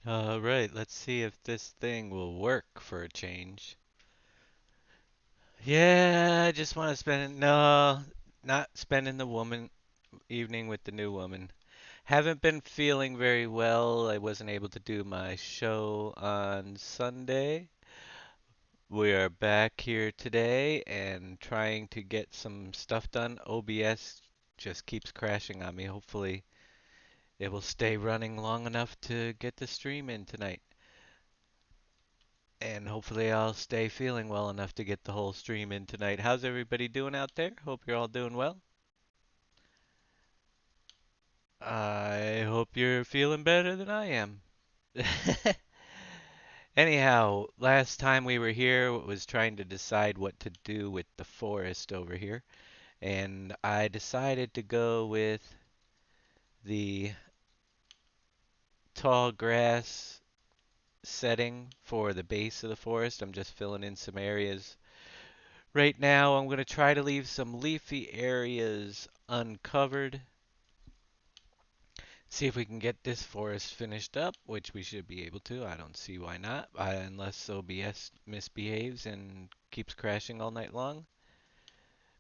All right, let's see if this thing will work for a change. Yeah, I just want to spend no, not spending the woman evening with the new woman. Haven't been feeling very well. I wasn't able to do my show on Sunday. We are back here today and trying to get some stuff done. OBS just keeps crashing on me. Hopefully, it will stay running long enough to get the stream in tonight. And hopefully I'll stay feeling well enough to get the whole stream in tonight. How's everybody doing out there? Hope you're all doing well. I hope you're feeling better than I am. Anyhow, last time we were here was trying to decide what to do with the forest over here, and I decided to go with the tall grass setting for the base of the forest. I'm just filling in some areas. Right now, I'm going to try to leave some leafy areas uncovered. See if we can get this forest finished up, which we should be able to. I don't see why not, unless OBS misbehaves and keeps crashing all night long.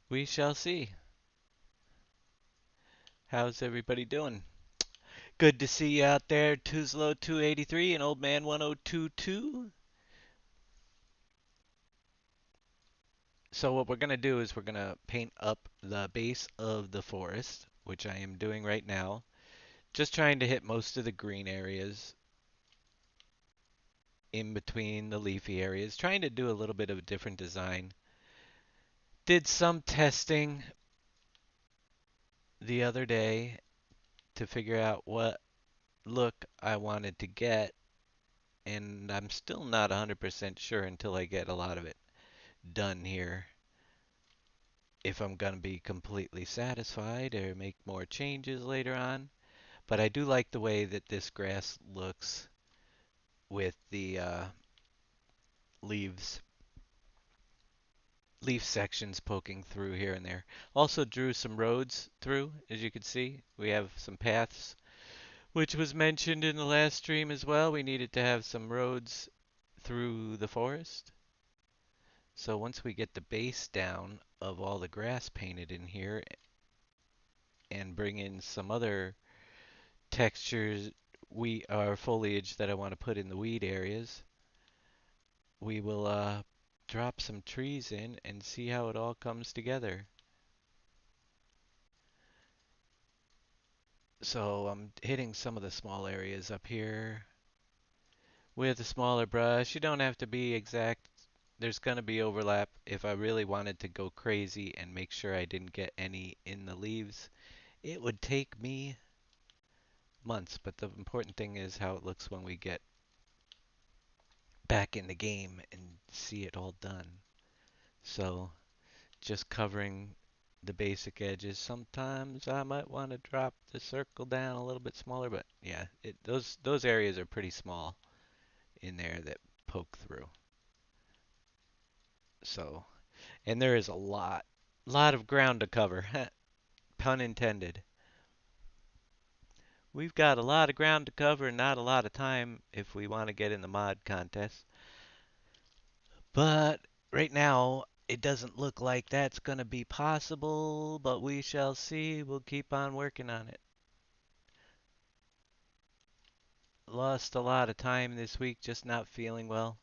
We shall see. How's everybody doing? Good to see you out there, Tuzlo 283 and Old Man 1022. So what we're going to do is we're going to paint up the base of the forest, which I am doing right now. Just trying to hit most of the green areas in between the leafy areas, trying to do a little bit of a different design. Did some testing the other day to figure out what look I wanted to get, and I'm still not 100% sure until I get a lot of it done here if I'm going to be completely satisfied or make more changes later on. But I do like the way that this grass looks with the leaves leaf sections poking through here and there. Also drew some roads through, as you can see. We have some paths, which was mentioned in the last stream as well. We needed to have some roads through the forest. So once we get the base down of all the grass painted in here and bring in some other textures, we our foliage that I want to put in the weed areas, we will drop some trees in and see how it all comes together. So I'm hitting some of the small areas up here with a smaller brush. You don't have to be exact. There's going to be overlap. If I really wanted to go crazy and make sure I didn't get any in the leaves, it would take me months. But the important thing is how it looks when we get back in the game and see it all done. So just covering the basic edges. Sometimes I might want to drop the circle down a little bit smaller, but yeah, those areas are pretty small in there that poke through. So, and there is a lot of ground to cover. Pun intended. We've got a lot of ground to cover and not a lot of time if we want to get in the mod contest. But right now, it doesn't look like that's going to be possible, but we shall see. We'll keep on working on it. Lost a lot of time this week just not feeling well.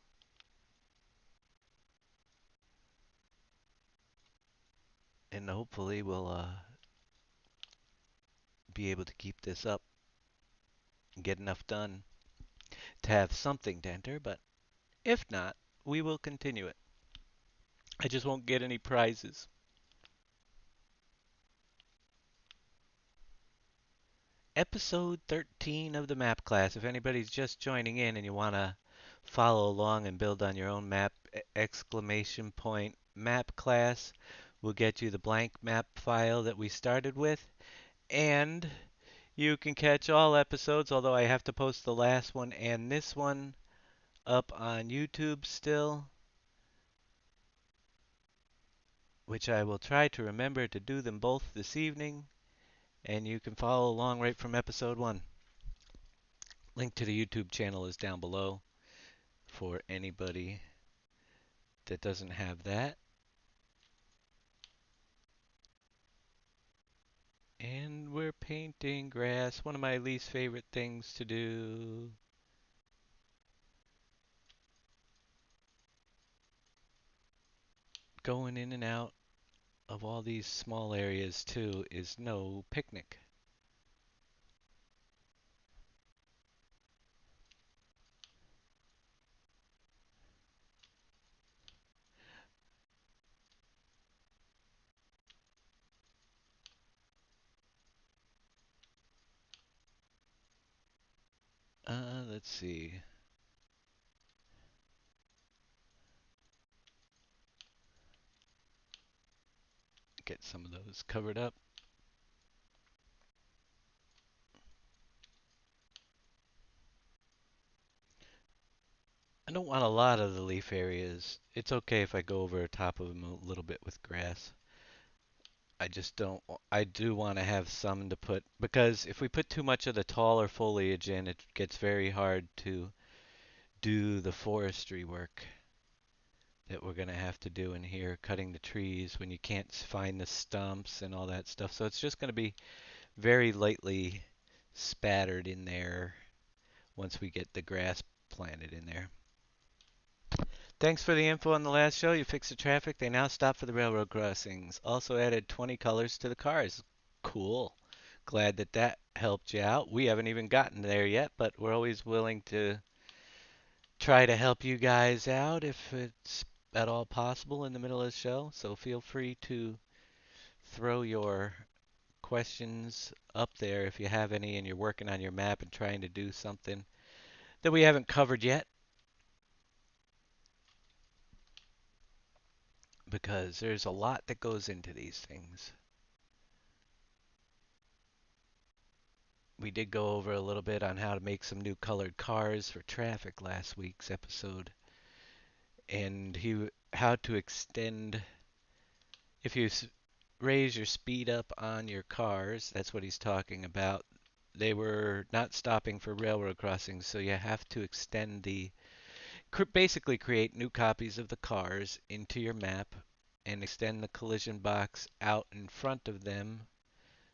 And hopefully we'll be able to keep this up and get enough done to have something to enter, but if not, we will continue it. I just won't get any prizes. Episode 13 of the map class. If anybody's just joining in and you want to follow along and build on your own map, exclamation point map class will get you the blank map file that we started with. And you can catch all episodes, although I have to post the last one and this one up on YouTube still, which I will try to remember to do them both this evening. And you can follow along right from episode 1. Link to the YouTube channel is down below for anybody that doesn't have that. And we're painting grass, one of my least favorite things to do. Going in and out of all these small areas too is no picnic. Let's see. Get some of those covered up. I don't want a lot of the leaf areas. It's okay if I go over top of them a little bit with grass. I just don't. I do want to have some to put because if we put too much of the taller foliage in, it gets very hard to do the forestry work that we're gonna have to do in here, cutting the trees when you can't find the stumps and all that stuff. So it's just gonna be very lightly spattered in there once we get the grass planted in there. Thanks for the info on the last show. You fixed the traffic. They now stop for the railroad crossings. Also added 20 colors to the cars. Cool. Glad that that helped you out. We haven't even gotten there yet, but we're always willing to try to help you guys out if it's at all possible in the middle of the show. So feel free to throw your questions up there if you have any and you're working on your map and trying to do something that we haven't covered yet, because there's a lot that goes into these things. We did go over a little bit on how to make some new colored cars for traffic last week's episode, and how to extend if you raise your speed up on your cars. That's what he's talking about. They were not stopping for railroad crossings, so you have to extend basically create new copies of the cars into your map and extend the collision box out in front of them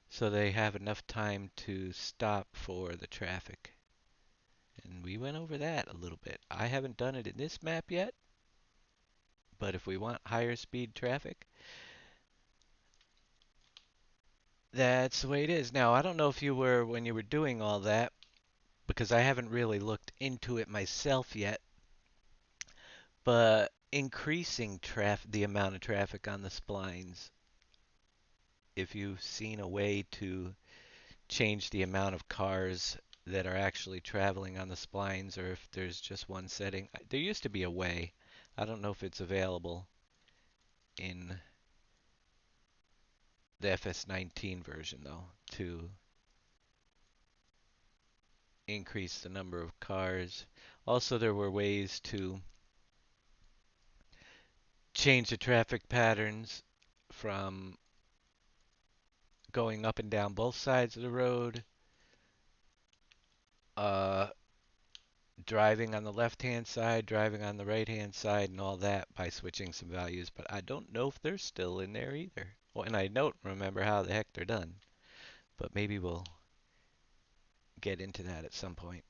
so they have enough time to stop for the traffic. And we went over that a little bit. I haven't done it in this map yet, but if we want higher speed traffic, that's the way it is. Now, I don't know if you were when you were doing all that, because I haven't really looked into it myself yet, but increasing the amount of traffic on the splines, if you've seen a way to change the amount of cars that are actually traveling on the splines, or if there's just one setting. There used to be a way. I don't know if it's available in the FS19 version though, to increase the number of cars. Also, there were ways to change the traffic patterns from going up and down both sides of the road, uh, driving on the left-hand side, driving on the right-hand side, and all that by switching some values. But I don't know if they're still in there either. Well, and I don't remember how the heck they're done. But maybe we'll get into that at some point.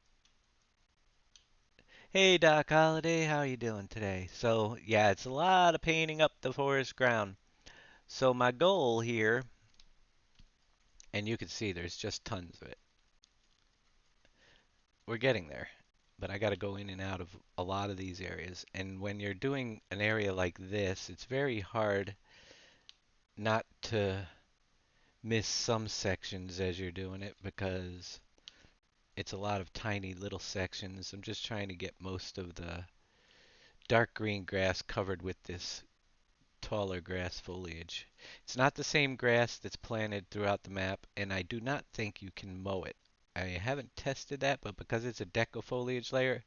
Hey Doc Holliday, how are you doing today? So yeah, it's a lot of painting up the forest ground. So my goal here, and you can see there's just tons of it. We're getting there, but I got to go in and out of a lot of these areas. And when you're doing an area like this, it's very hard not to miss some sections as you're doing it because it's a lot of tiny little sections. I'm just trying to get most of the dark green grass covered with this taller grass foliage. It's not the same grass that's planted throughout the map, and I do not think you can mow it. I haven't tested that, but because it's a deco foliage layer,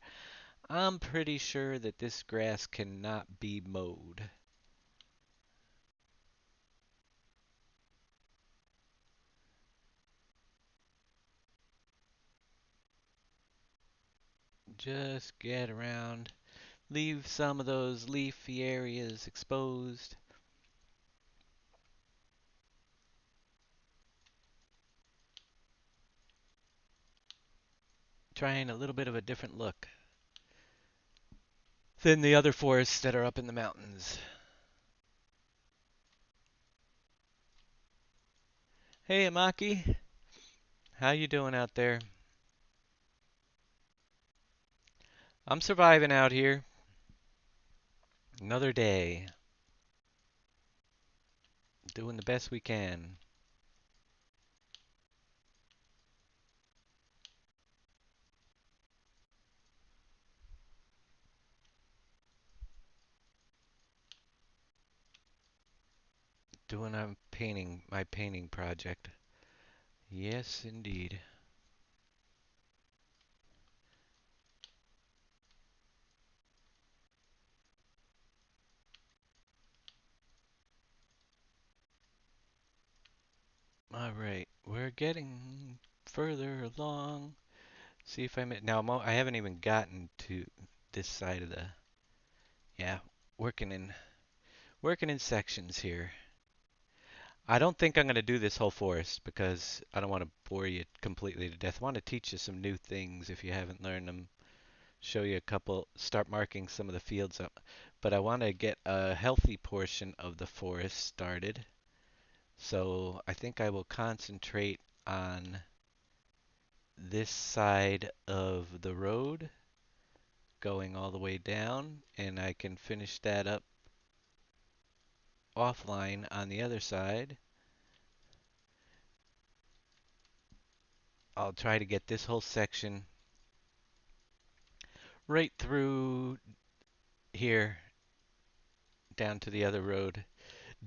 I'm pretty sure that this grass cannot be mowed. Just get around. Leave some of those leafy areas exposed. Trying a little bit of a different look than the other forests that are up in the mountains. Hey Amaki, how you doing out there? I'm surviving out here. Another day. Doing the best we can. Doing my painting project. Yes, indeed. All right, we're getting further along. See if now. I haven't even gotten to this side of the. Yeah, working in working in sections here. I don't think I'm going to do this whole forest because I don't want to bore you completely to death. I want to teach you some new things if you haven't learned them. Show you a couple, start marking some of the fields up. But I want to get a healthy portion of the forest started. So I think I will concentrate on this side of the road going all the way down, and I can finish that up offline on the other side. I'll try to get this whole section right through here down to the other road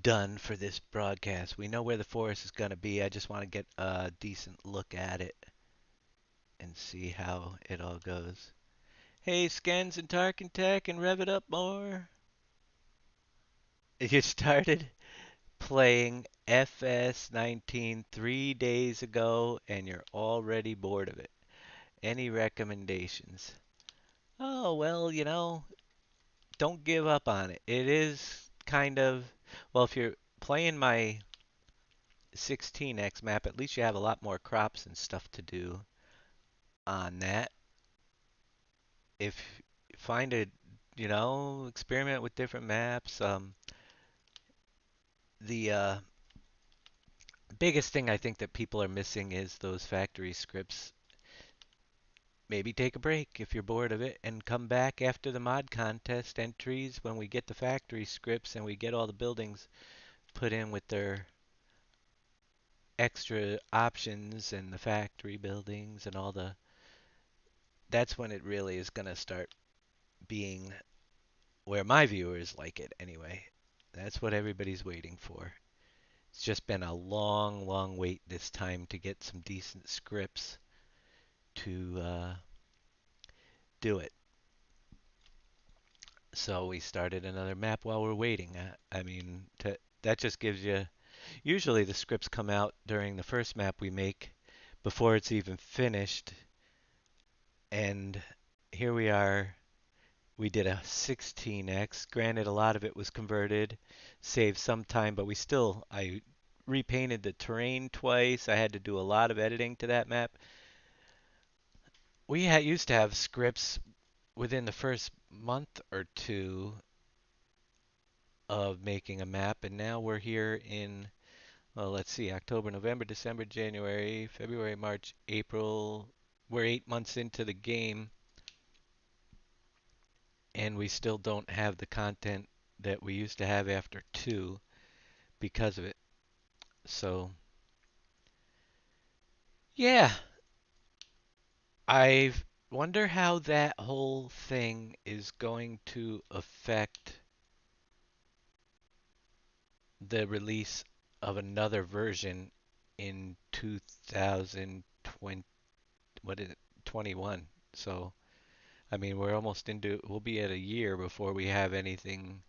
done for this broadcast. We know where the forest is going to be. I just want to get a decent look at it and see how it all goes. Hey, Scans and Tark and Tech, and rev it up more. You started playing FS19 3 days ago and you're already bored of it. Any recommendations? Oh, well, don't give up on it. It is kind of, well, if you're playing my 16x map, at least you have a lot more crops and stuff to do on that. If find a, experiment with different maps. The biggest thing I think that people are missing is those factory scripts. Maybe take a break if you're bored of it and come back after the mod contest entries when we get the factory scripts and we get all the buildings put in with their extra options and the factory buildings and all the. That's when it really is going to start being where my viewers like it anyway. That's what everybody's waiting for. It's just been a long, long wait this time to get some decent scripts to do it. So we started another map while we're waiting. I mean, that just gives you. Usually the scripts come out during the first map we make before it's even finished. And here we are. We did a 16x. Granted, a lot of it was converted, saved some time, but I repainted the terrain twice. I had to do a lot of editing to that map. Used to have scripts within the first month or two of making a map, and now we're here in, well, let's see, October, November, December, January, February, March, April. We're 8 months into the game, and we still don't have the content that we used to have after two because of it. So, yeah, I wonder how that whole thing is going to affect the release of another version in 2020, what is it, 21. So, I mean, we'll be at a year before we have anything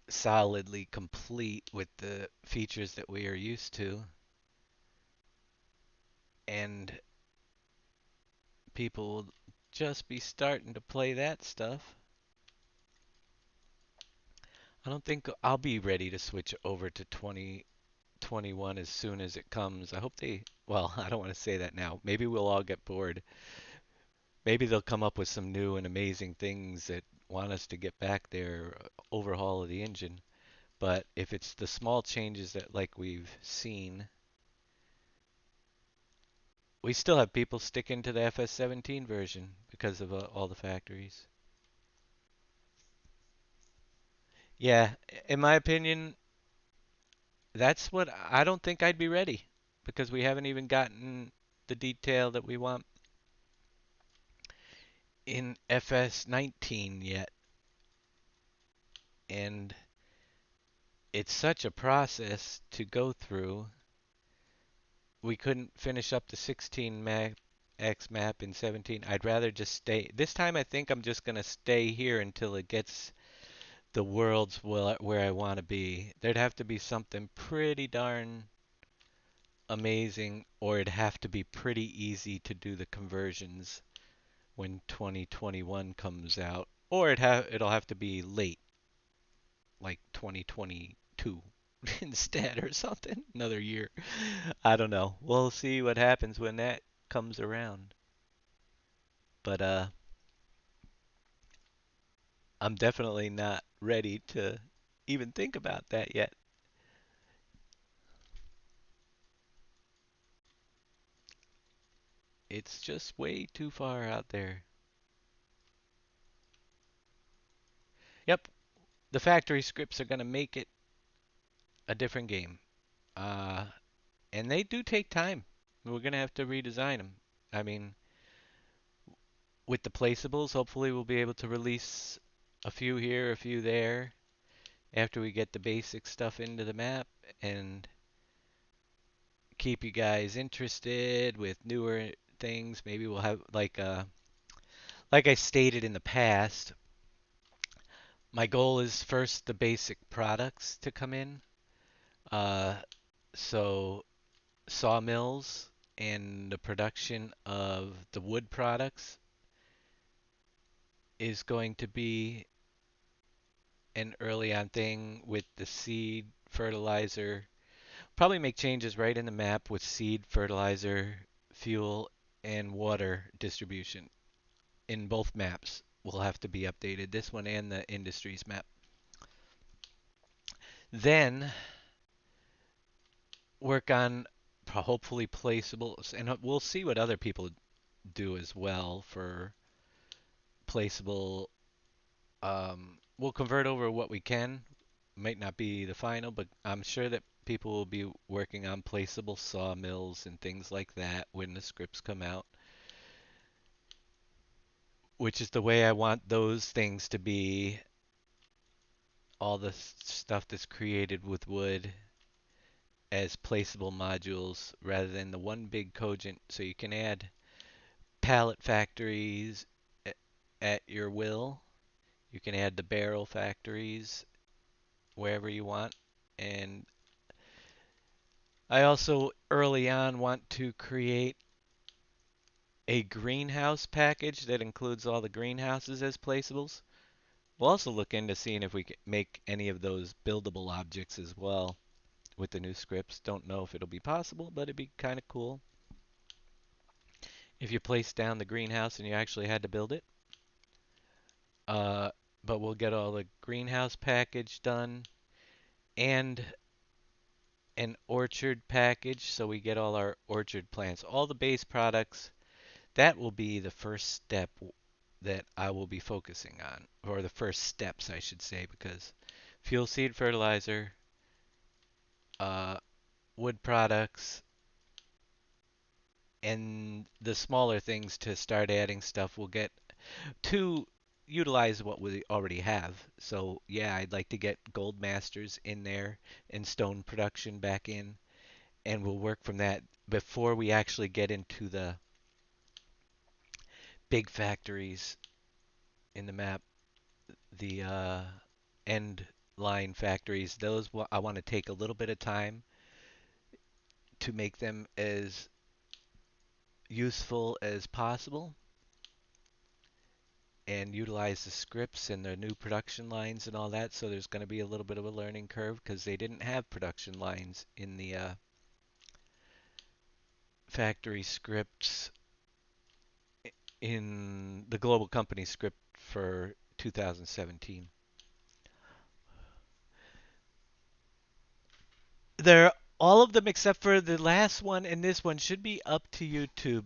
solidly complete with the features that we are used to. And people just be starting to play that stuff. I don't think I'll be ready to switch over to 2021 as soon as it comes. I hope they, well, I don't want to say that now. Maybe we'll all get bored. Maybe they'll come up with some new and amazing things that want us to get back there, overhaul of the engine. But if it's the small changes that like we've seen, we still have people sticking to the FS17 version because of all the factories. Yeah, in my opinion, that's what I don't think I'd be ready because we haven't even gotten the detail that we want in FS19 yet. And it's such a process to go through. We couldn't finish up the 16 X map in 17. I'd rather just stay. This time I think I'm just going to stay here until it gets the worlds where I want to be. There'd have to be something pretty darn amazing, or it'd have to be pretty easy to do the conversions when 2021 comes out, or it'll have to be late, like 2022 instead or something, another year. I don't know. We'll see what happens when that comes around. But I'm definitely not ready to even think about that yet. It's just way too far out there. Yep, the factory scripts are going to make it a different game. Uh, and they do take time. We're going to have to redesign them. I mean, with the placeables, hopefully we'll be able to release a few here, a few there after we get the basic stuff into the map and keep you guys interested with newer things. Maybe we'll have like I stated in the past, my goal is first the basic products to come in. Uh, so sawmills and the production of the wood products is going to be an early on thing with the seed fertilizer. Probably make changes right in the map with seed fertilizer, fuel, and water distribution in both maps will have to be updated. This one and the industries map. Then work on hopefully placeables, and we'll see what other people do as well for placeable. We'll convert over what we can. Might not be the final, but I'm sure that people will be working on placeable sawmills and things like that when the scripts come out, which is the way I want those things to be. All the stuff that's created with wood as placeable modules rather than the one big cogent, so you can add pallet factories at your will. You can add the barrel factories wherever you want. And I also early on want to create a greenhouse package that includes all the greenhouses as placeables. We'll also look into seeing if we can make any of those buildable objects as well with the new scripts. Don't know if it'll be possible, but it'd be kind of cool if you placed down the greenhouse and you actually had to build it. Uh, but we'll get all the greenhouse package done and an orchard package so we get all our orchard plants. All the base products, that will be the first step that I will be focusing on, or the first steps, I should say, because fuel seed fertilizer, uh, wood products, and the smaller things to start adding stuff will get to utilize what we already have. So yeah, I'd like to get gold masters in there and stone production back in, and we'll work from that before we actually get into the big factories in the map, the end line factories. Those I want to take a little bit of time to make them as useful as possible. and utilize the scripts and the new production lines and all that. So there's going to be a little bit of a learning curve because they didn't have production lines in the factory scripts in the global company script for 2017. They're all of them except for the last one and this one should be up to YouTube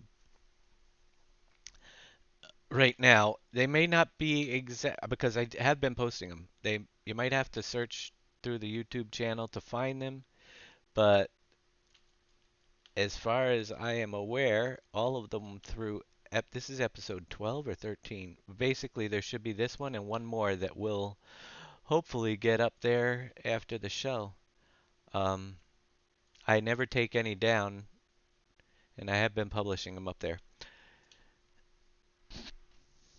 right now. They may not be exact because I have been posting them. You might have to search through the YouTube channel to find them, but as far as I am aware, all of them through this is episode 12 or 13. Basically, there should be this one and one more that will hopefully get up there after the show. Um, I never take any down, and I have been publishing them up there.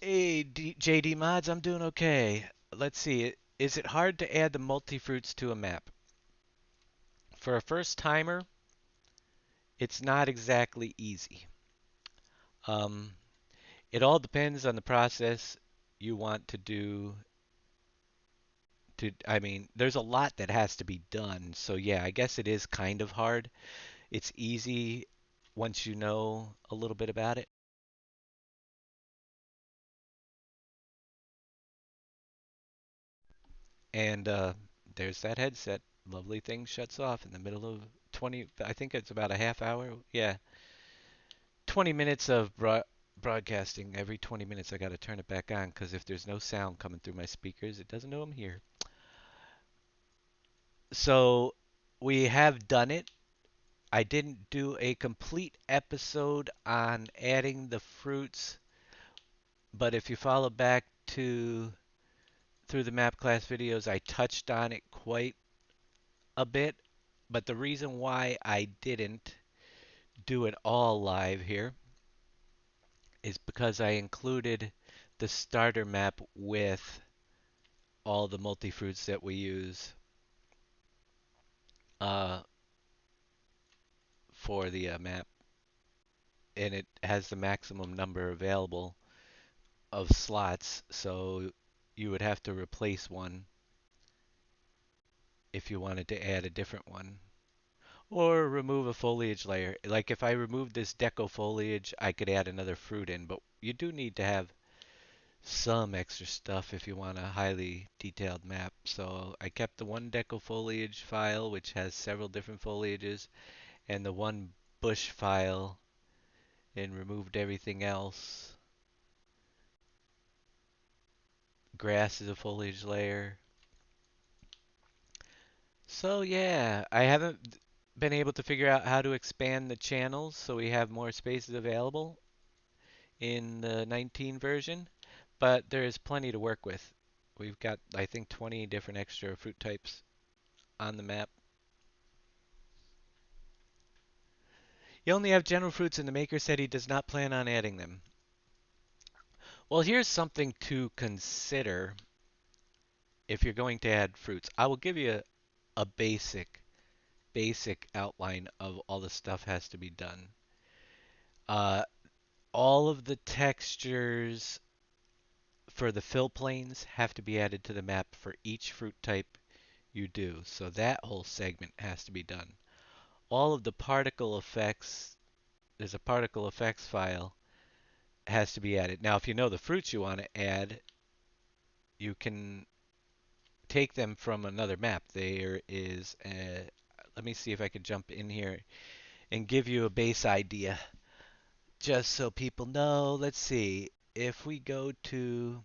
Hey, JD Mods, I'm doing okay. Let's see. Is it hard to add the multi-fruits to a map? For a first timer, it's not exactly easy. Um, it all depends on the process you want to do. I mean, there's a lot that has to be done. So yeah, I guess it is kind of hard. It's easy once you know a little bit about it. And there's that headset. Lovely thing shuts off in the middle of 20, I think it's about a half hour. Yeah, 20 minutes of broadcasting. Every 20 minutes I got to turn it back on because if there's no sound coming through my speakers, it doesn't know I'm here. So we have done it. I didn't do a complete episode on adding the fruits, but if you follow back to through the map class videos, I touched on it quite a bit. But the reason why I didn't do it all live here is because I included the starter map with all the multi-fruits that we use uh, for the map, and it has the maximum number available of slots, so you would have to replace one if you wanted to add a different one. Or remove a foliage layer. Like if I removed this deco foliage, I could add another fruit in, but you do need to have some extra stuff if you want a highly detailed map. So I kept the one deco foliage file, which has several different foliages, and the one bush file, and removed everything else. Grass is a foliage layer. So yeah, I haven't been able to figure out how to expand the channels so we have more spaces available in the 19 version, but there is plenty to work with. We've got, I think, 20 different extra fruit types on the map. You only have general fruits, and the maker said he does not plan on adding them. Well, here's something to consider if you're going to add fruits. I will give you a basic outline of all the stuff has to be done. Uh, all of the textures for the fill planes have to be added to the map for each fruit type you do. So that whole segment has to be done. All of the particle effects, there's a particle effects file, has to be added. Now, if you know the fruits you want to add, you can take them from another map. There is a, let me see if I can jump in here and give you a base idea just so people know. Let's see. If we go to,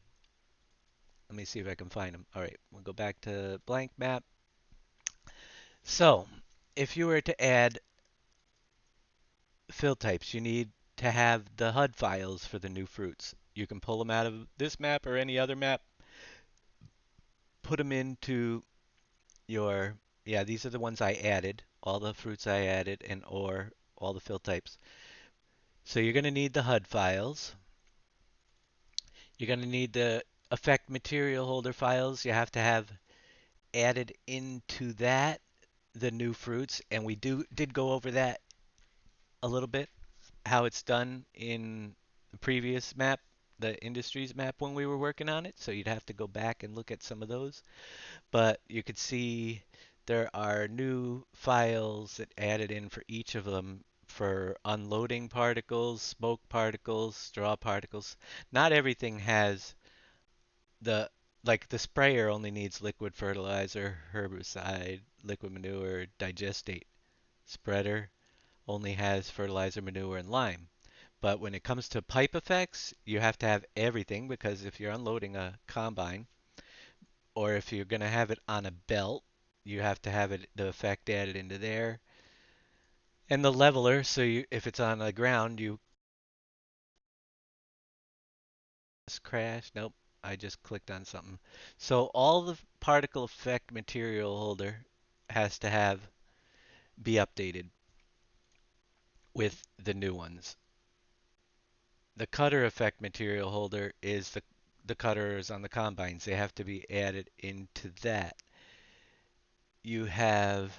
let me see if I can find them. All right, we'll go back to blank map. So, if you were to add fill types, you need to have the HUD files for the new fruits. You can pull them out of this map or any other map, put them into your, yeah, these are the ones I added, all the fruits I added, and or all the fill types. So you're going to need the HUD files. You're going to need the effect material holder files. You have to have added into that the new fruits, and we did go over that a little bit, how it's done in the previous map the industries map when we were working on it, so you'd have to go back and look at some of those. But you could see there are new files that added in for each of them for unloading particles, smoke particles, straw particles. Not everything has the like the sprayer only needs liquid fertilizer, herbicide, liquid manure, digestate. Spreader only has fertilizer, manure, and lime. But when it comes to pipe effects, you have to have everything because if you're unloading a combine or if you're going to have it on a belt, you have to have it the effect added into there. And the leveler, so if it's on the ground, you just crash. Nope, I just clicked on something. So all the particle effect material holder has to have be updated with the new ones. The cutter effect material holder is the cutters on the combines. They have to be added into that. You have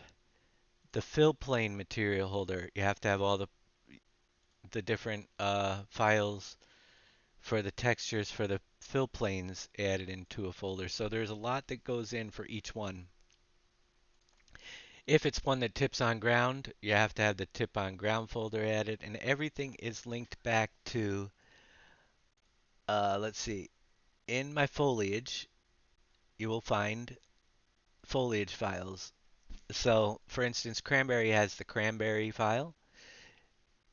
the fill plane material holder. You have to have all the different files for the textures for the fill planes added into a folder. So there's a lot that goes in for each one. If it's one that tips on ground, you have to have the tip on ground folder added, and everything is linked back to, let's see, in my foliage, you will find foliage files. So, for instance, Cranberry has the Cranberry file,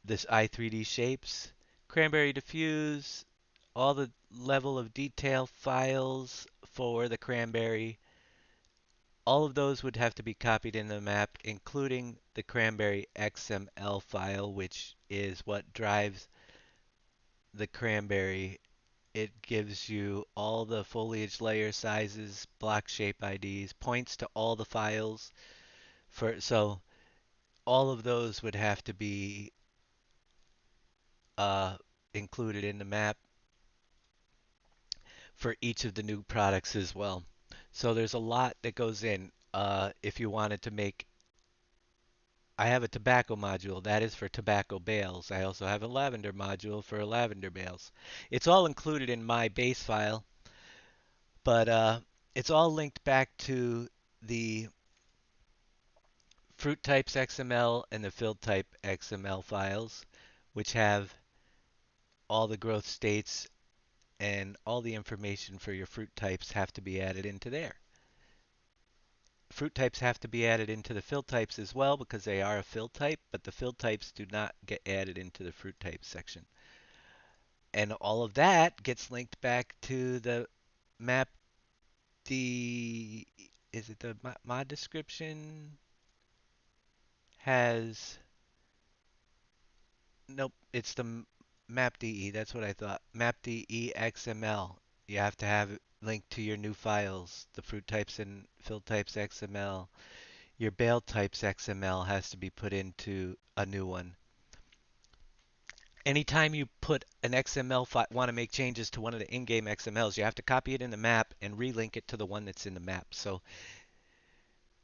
this i3D shapes, Cranberry diffuse, all the level of detail files for the Cranberry. All of those would have to be copied in the map, including the Cranberry XML file, which is what drives the Cranberry. It gives you all the foliage layer sizes, block shape IDs, points to all the files so all of those would have to be uh, included in the map for each of the new products as well. So there's a lot that goes in. If you wanted to make, I have a tobacco module that is for tobacco bales. I also have a lavender module for lavender bales. It's all included in my base file, but it's all linked back to the fruit types XML and the fill type XML files, which have all the growth states and all the information for your fruit types have to be added into there. Fruit types have to be added into the fill types as well because they are a fill type, but the fill types do not get added into the fruit types section. And all of that gets linked back to the map. Is it the mod description has, nope, it's the mapde. That's what I thought. Mapde XML. You have to have it linked to your new files. The fruit types and fill types XML. Your bale types XML has to be put into a new one. Anytime you put an XML file, want to make changes to one of the in-game XMLs, you have to copy it in the map and relink it to the one that's in the map. So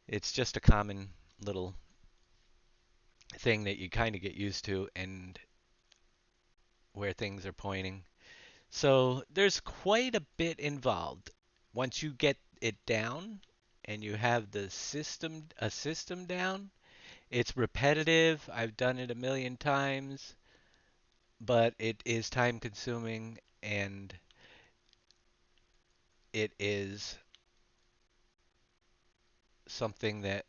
it's just a common little thing that you kind of get used to and where things are pointing. So there's quite a bit involved. Once you get it down and you have a system down, it's repetitive. I've done it a million times, but it is time consuming and it is something that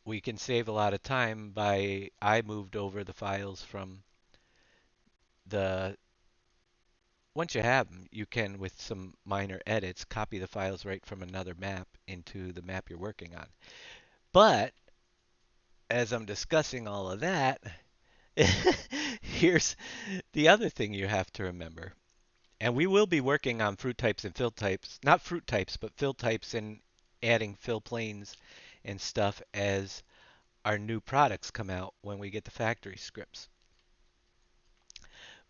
we can save a lot of time by I moved over the files from the once you have them, you can, with some minor edits, copy the files right from another map into the map you're working on. But as I'm discussing all of that, here's the other thing you have to remember. And we will be working on fruit types and fill types, not fruit types, but fill types and adding fill planes and stuff as our new products come out when we get the factory scripts.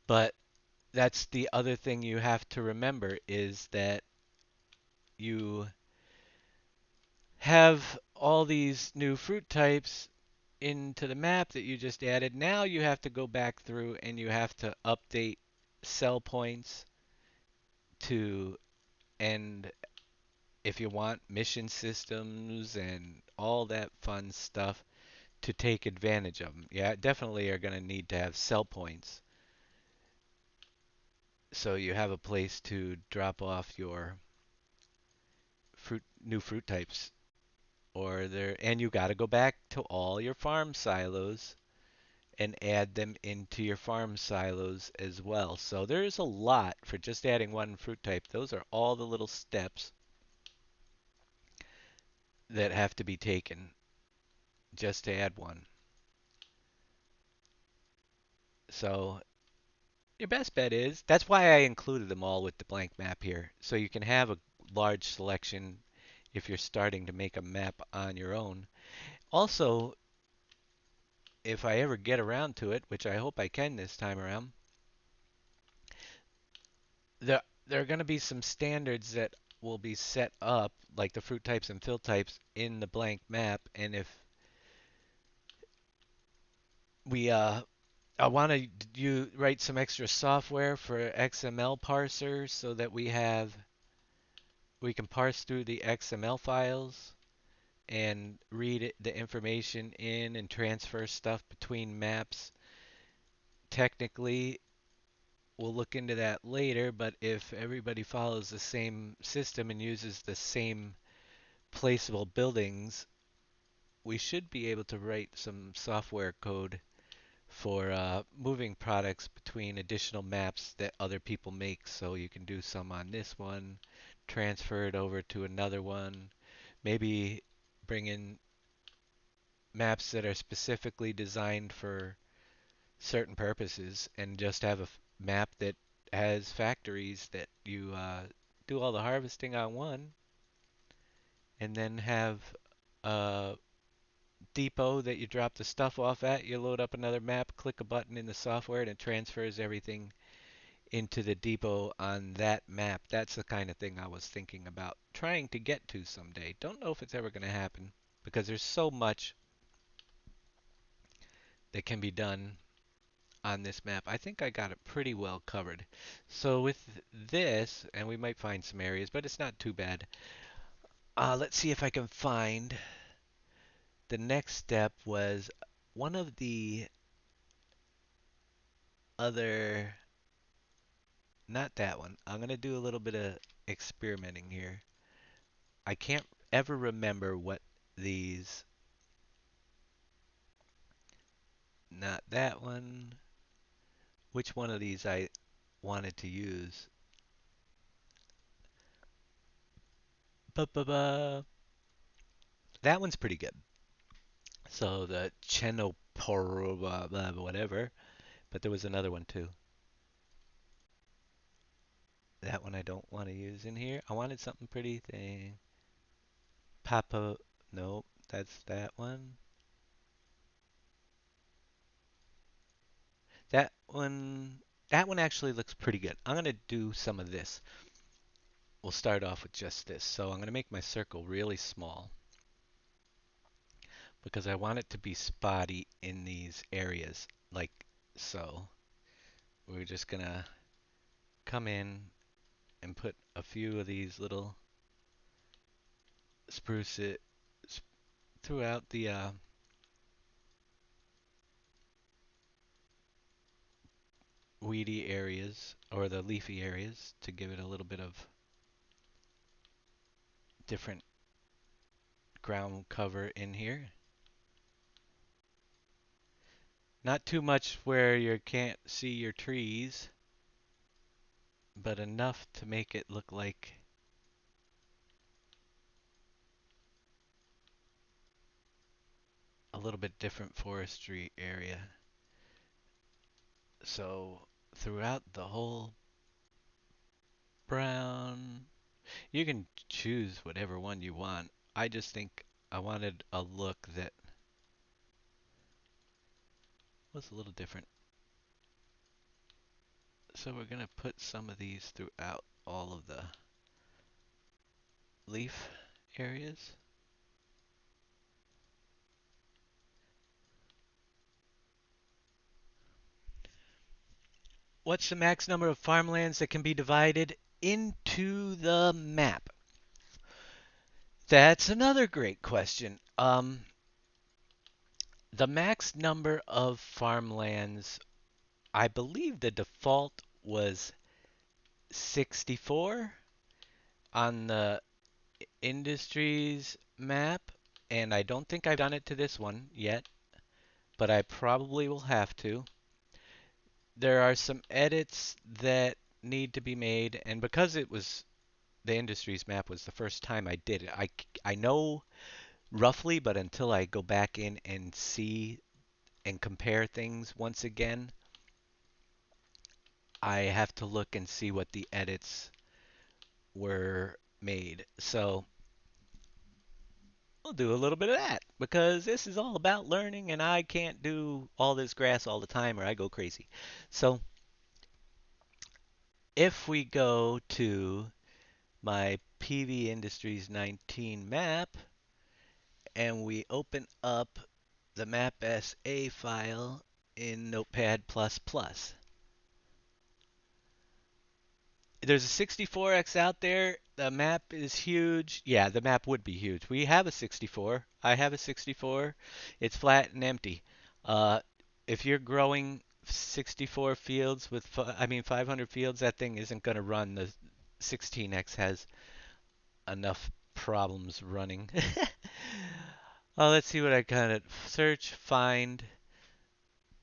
But that's the other thing you have to remember is that you have all these new fruit types into the map that you just added. Now you have to go back through and you have to update sell points to, and if you want mission systems and all that fun stuff to take advantage of them. Yeah, definitely are going to need to have sell points. So you have a place to drop off your new fruit types, or there, and you got to go back to all your farm silos and add them into your farm silos as well. So there's a lot for just adding one fruit type. Those are all the little steps that have to be taken just to add one. So your best bet is, that's why I included them all with the blank map here. So you can have a large selection if you're starting to make a map on your own. Also, if I ever get around to it, which I hope I can this time around, there are going to be some standards that will be set up, like the fruit types and fill types, in the blank map. And if we, I want to you write some extra software for XML parser so that we can parse through the XML files and read the information in and transfer stuff between maps. Technically, we'll look into that later, but if everybody follows the same system and uses the same placeable buildings, we should be able to write some software code for moving products between additional maps that other people make. So you can do some on this one, transfer it over to another one, maybe bring in maps that are specifically designed for certain purposes and just have a map that has factories that you do all the harvesting on one, and then have a depot that you drop the stuff off at. You load up another map, click a button in the software, and it transfers everything into the depot on that map. That's the kind of thing I was thinking about trying to get to someday. Don't know if it's ever going to happen because there's so much that can be done on this map. I think I got it pretty well covered. So with this, and we might find some areas, but it's not too bad. Let's see if I can find. The next step was one of the other, not that one. I'm going to do a little bit of experimenting here. I can't ever remember what these, not that one, which one of these I wanted to use. Ba-ba-ba. That one's pretty good. So the Chenoporoba, whatever, but there was another one too. That one I don't want to use in here. I wanted something pretty thing. Papa, nope, that's that one. That one, that one actually looks pretty good. I'm gonna do some of this. We'll start off with just this. So I'm gonna make my circle really small because I want it to be spotty in these areas, like so. We're just gonna come in and put a few of these little spruce it throughout the weedy areas or the leafy areas to give it a little bit of different ground cover in here. Not too much where you can't see your trees, but enough to make it look like a little bit different forestry area. So throughout the whole brown, you can choose whatever one you want. I just think I wanted a look that was a little different. So we're going to put some of these throughout all of the leaf areas. What's the max number of farmlands that can be divided into the map? That's another great question. The max number of farmlands, I believe the default was 64 on the industries map, and I don't think I've done it to this one yet, but I probably will have to. There are some edits that need to be made, and because it was the industries map was the first time I did it, I know roughly, but until I go back in and see and compare things once again, I have to look and see what the edits were made. So we'll do a little bit of that because this is all about learning and I can't do all this grass all the time or I go crazy. So if we go to my PV Industries 19 map and we open up the map SA file in Notepad++. There's a 64X out there. The map is huge. Yeah, the map would be huge. We have a 64. I have a 64. It's flat and empty. Uh, if you're growing 64 fields with, 500 fields, that thing isn't going to run. The 16X has enough problems running. Let's see what I kind of search, find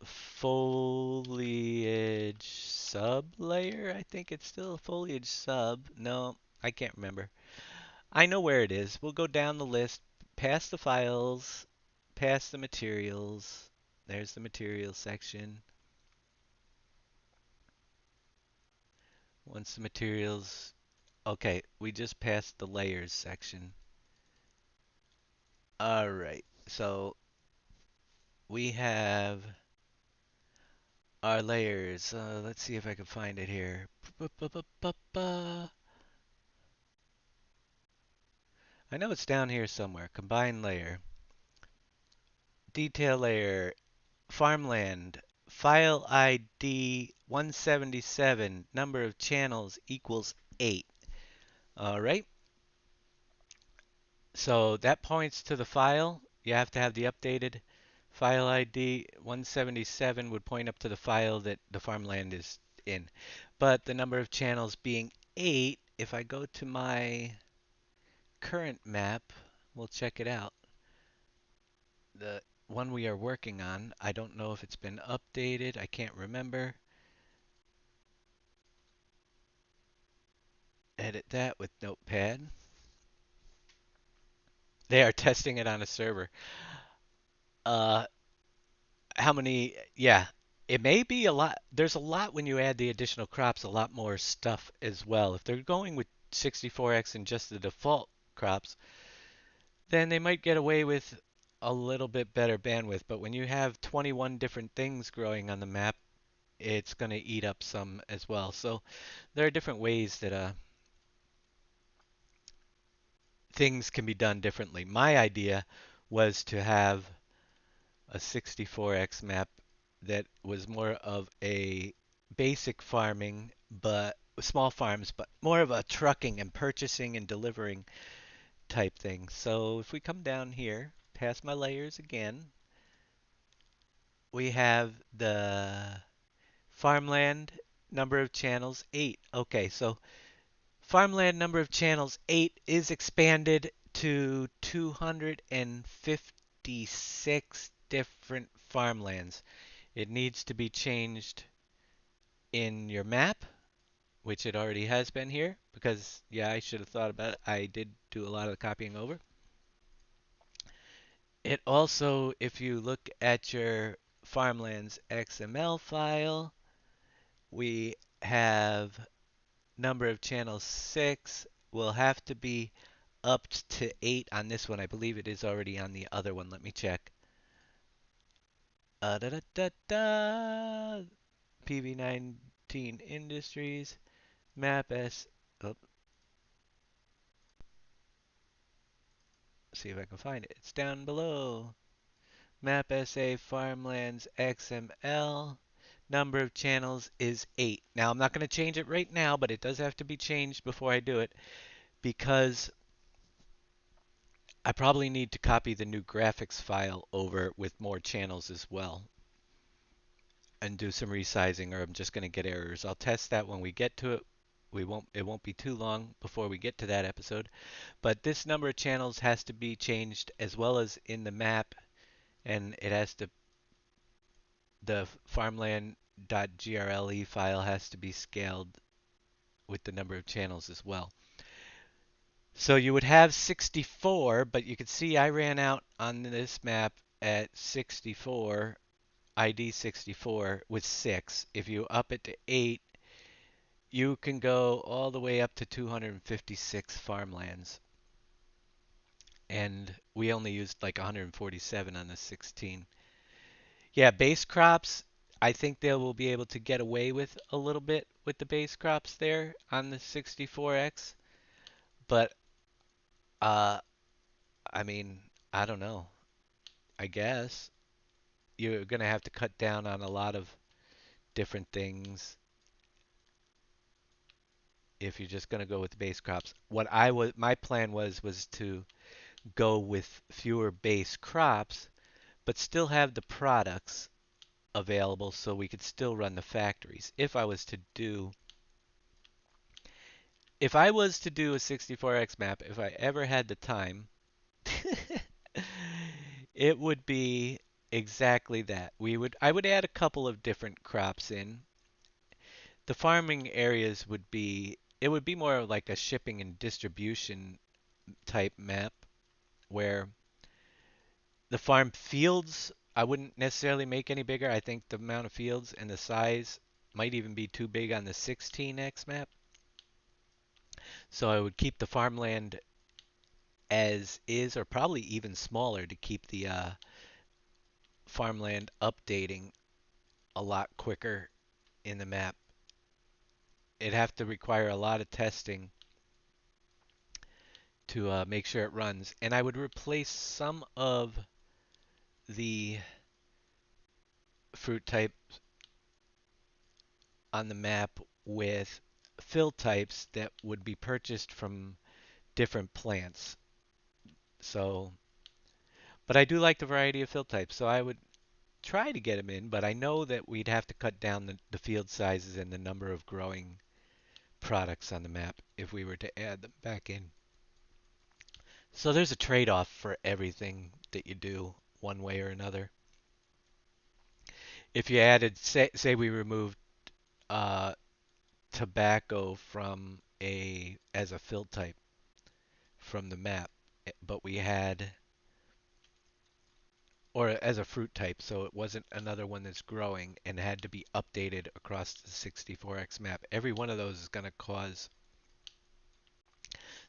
foliage sub layer. I think it's still a foliage sub. No, I can't remember. I know where it is. We'll go down the list, past the files, past the materials. There's the materials section. Once the materials, okay, we just passed the layers section. All right, so we have our layers. Let's see if I can find it here. I know it's down here somewhere. Combine layer, detail layer, farmland, file ID 177, number of channels equals 8. All right. So that points to the file. You have to have the updated file ID 177 would point up to the file that the farmland is in. But the number of channels being 8, if I go to my current map, we'll check it out. The one we are working on, I don't know if it's been updated. I can't remember. Edit that with Notepad. They are testing it on a server. Uh, how many? Yeah, it may be a lot. There's a lot when you add the additional crops, a lot more stuff as well. If they're going with 64X and just the default crops, then they might get away with a little bit better bandwidth. But when you have 21 different things growing on the map, it's going to eat up some as well. So there are different ways that things can be done differently. My idea was to have a 64X map that was more of a basic farming, but small farms, but more of a trucking and purchasing and delivering type thing. So if we come down here, past my layers again, we have the farmland number of channels 8. Okay, so farmland number of channels 8 is expanded to 256 different farmlands. It needs to be changed in your map, which it already has been here, because, yeah, I should have thought about it. I did do a lot of the copying over. It also, if you look at your farmlands XML file, we have number of channels 6 will have to be up to 8 on this one. I believe it is already on the other one. Let me check. Da da da da. PV19 Industries map S. Oh, see if I can find it. It's down below. Map SA Farmlands XML number of channels is 8. Now, I'm not going to change it right now, but it does have to be changed before I do it because I probably need to copy the new graphics file over with more channels as well and do some resizing or I'm just going to get errors. I'll test that when we get to it. It won't be too long before we get to that episode. But this number of channels has to be changed as well as in the map and it has to the farmland.grle file has to be scaled with the number of channels as well. So you would have 64, but you could see I ran out on this map at 64, ID 64 with 6. If you up it to 8, you can go all the way up to 256 farmlands. And we only used like 147 on the 16. Yeah, base crops, I think they will be able to get away with a little bit with the base crops there on the 64X. But, uh, I mean, I don't know. I guess you're going to have to cut down on a lot of different things if you're just going to go with the base crops. My plan was to go with fewer base crops, but still have the products available so we could still run the factories. If I was to do a 64X map, if I ever had the time, it would be exactly that. I would add a couple of different crops in. The farming areas it would be more like a shipping and distribution type map where the farm fields I wouldn't necessarily make any bigger. I think the amount of fields and the size might even be too big on the 16X map. So I would keep the farmland as is, or probably even smaller to keep the farmland updating a lot quicker in the map. It'd have to require a lot of testing to make sure it runs. And I would replace some of the fruit types on the map with fill types that would be purchased from different plants. So, but I do like the variety of fill types, so I would try to get them in, but I know that we'd have to cut down the field sizes and the number of growing products on the map if we were to add them back in. So there's a trade-off for everything that you do one way or another. If you added, say we removed uh, tobacco from as a fill type from the map, but we had or as a fruit type, so it wasn't another one that's growing and had to be updated across the 64X map. Every one of those is going to cause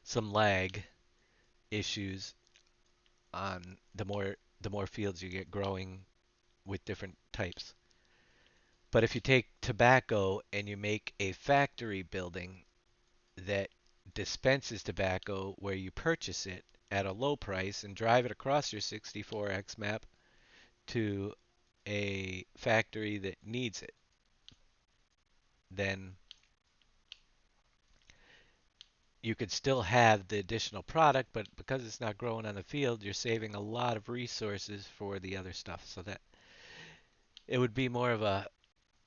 some lag issues on the more fields you get growing with different types. But if you take tobacco and you make a factory building that dispenses tobacco where you purchase it at a low price and drive it across your 64X map to a factory that needs it, then you could still have the additional product, but because it's not growing on the field, you're saving a lot of resources for the other stuff. So that it would be more of a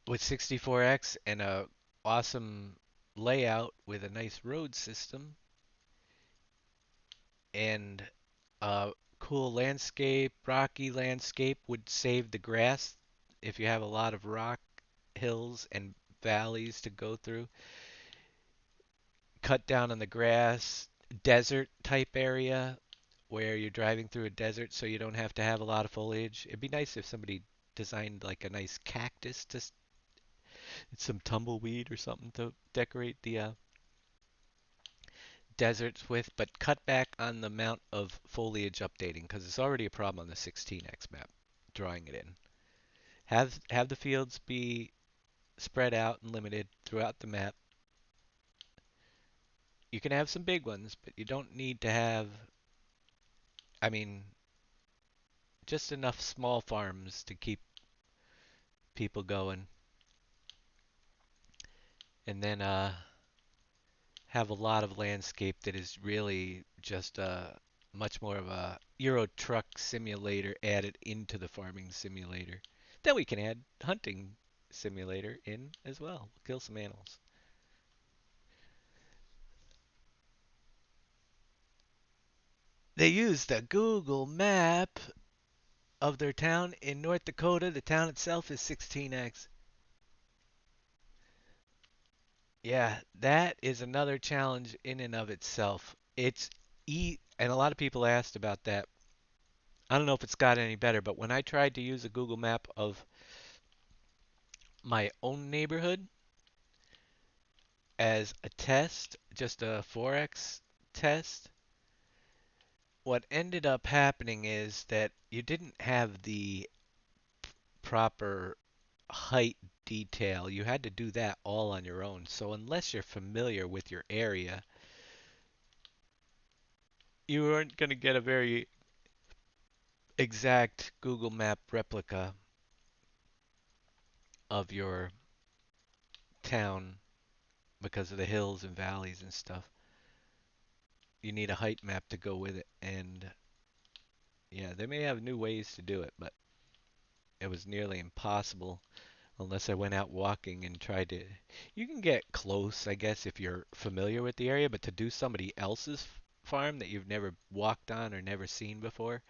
with 64X and a awesome layout with a nice road system and a cool landscape, rocky landscape would save the grass if you have a lot of rock hills and valleys to go through. Cut down on the grass, desert type area where you're driving through a desert so you don't have to have a lot of foliage. It'd be nice if somebody designed like a nice cactus to some tumbleweed or something to decorate the deserts with, but cut back on the amount of foliage updating because it's already a problem on the 16X map drawing it in. Have the fields be spread out and limited throughout the map. You can have some big ones, but you don't need to have, I mean, just enough small farms to keep people going. and then have a lot of landscape that is really just much more of a Euro Truck Simulator added into the farming simulator. Then we can add hunting simulator in as well. Kill some animals. They use the Google map of their town in North Dakota. The town itself is 16x. Yeah, that is another challenge in and of itself. And a lot of people asked about that. I don't know if it's got any better, but when I tried to use a Google map of my own neighborhood as a test, just a 4x test, what ended up happening is that you didn't have the proper height detail. You had to do that all on your own. So unless you're familiar with your area, you aren't going to get a very exact Google Map replica of your town because of the hills and valleys and stuff. You need a height map to go with it. And yeah, they may have new ways to do it, but it was nearly impossible unless I went out walking and tried to. You can get close, I guess, if you're familiar with the area, but to do somebody else's farm that you've never walked on or never seen before,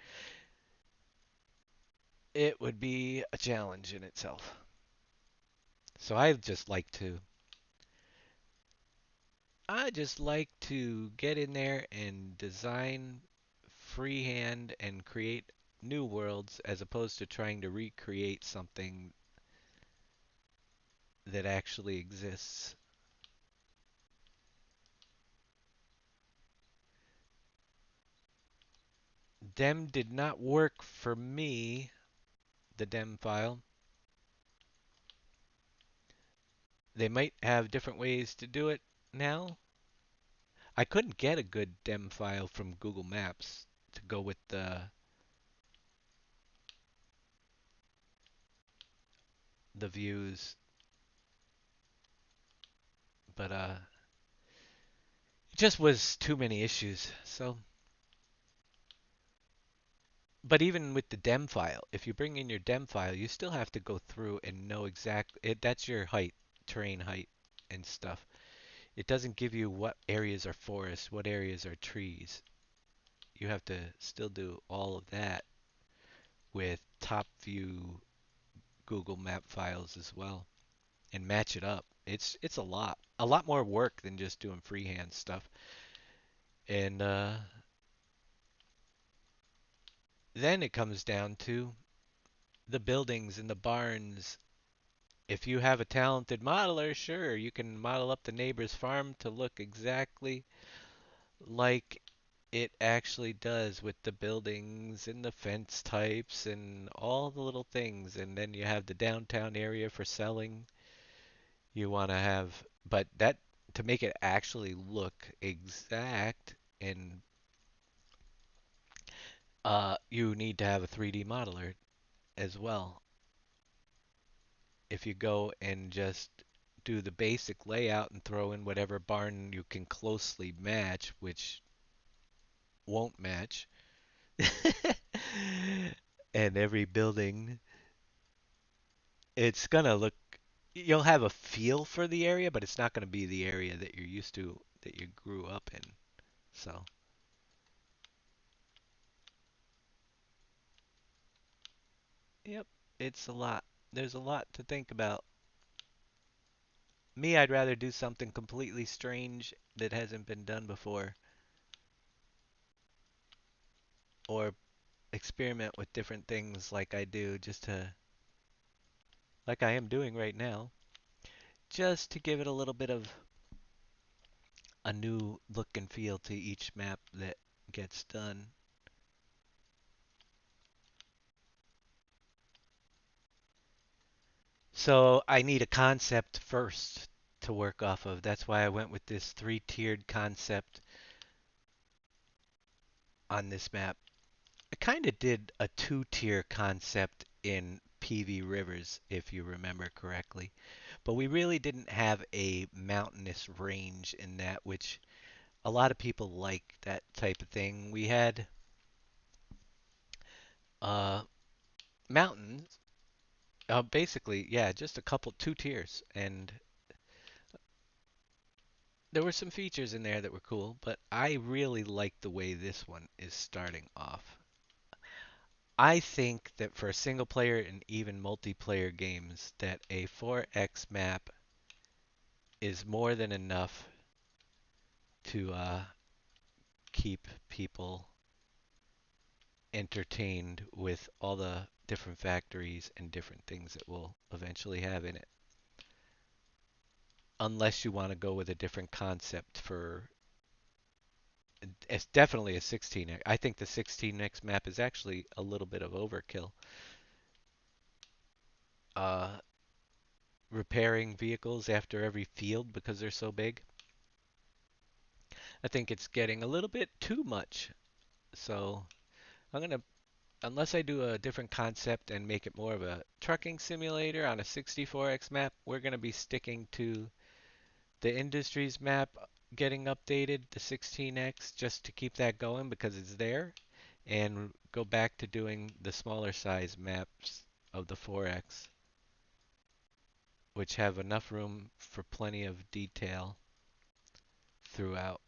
it would be a challenge in itself. So I just like to get in there and design freehand and create new worlds as opposed to trying to recreate something that actually exists. Dem did not work for me, the dem file. They might have different ways to do it now. I couldn't get a good dem file from Google Maps to go with the views, but it just was too many issues. So, but even with the dem file, if you bring in your dem file, you still have to go through and know exactly that's your height, terrain height and stuff. It doesn't give you what areas are forests, what areas are trees. You have to still do all of that with top view Google Map files as well and match it up. It's a lot more work than just doing freehand stuff. And then it comes down to the buildings and the barns. If you have a talented modeler, sure, you can model up the neighbor's farm to look exactly like it actually does with the buildings and the fence types and all the little things. And then you have the downtown area for selling. You want to have, but that to make it actually look exact and you need to have a 3D modeler as well. If you go and just do the basic layout and throw in whatever barn you can closely match, which won't match, and every building, it's gonna look, you'll have a feel for the area, but it's not gonna be the area that you're used to, that you grew up in. So, yep, it's a lot. There's a lot to think about. Me, I'd rather do something completely strange that hasn't been done before, or experiment with different things like I do, like I am doing right now, just to give it a little bit of a new look and feel to each map that gets done. So I need a concept first to work off of. That's why I went with this three-tiered concept on this map. I kind of did a two-tier concept in PV Rivers, if you remember correctly. But we really didn't have a mountainous range in that, which a lot of people like that type of thing. We had uh, mountains, basically, yeah, just a couple, two tiers, and there were some features in there that were cool, but I really like the way this one is starting off. I think that for single player and even multiplayer games, that a 4X map is more than enough to keep people entertained with all the different factories and different things that we'll eventually have in it. Unless you want to go with a different concept for it's definitely a 16x. I think the 16x map is actually a little bit of overkill. Uh, Repairing vehicles after every field because they're so big. I think it's getting a little bit too much. So I'm gonna, unless I do a different concept and make it more of a trucking simulator on a 64x map, we're gonna be sticking to the industries map getting updated, the 16x, just to keep that going because it's there, and go back to doing the smaller size maps of the 4x, which have enough room for plenty of detail throughout.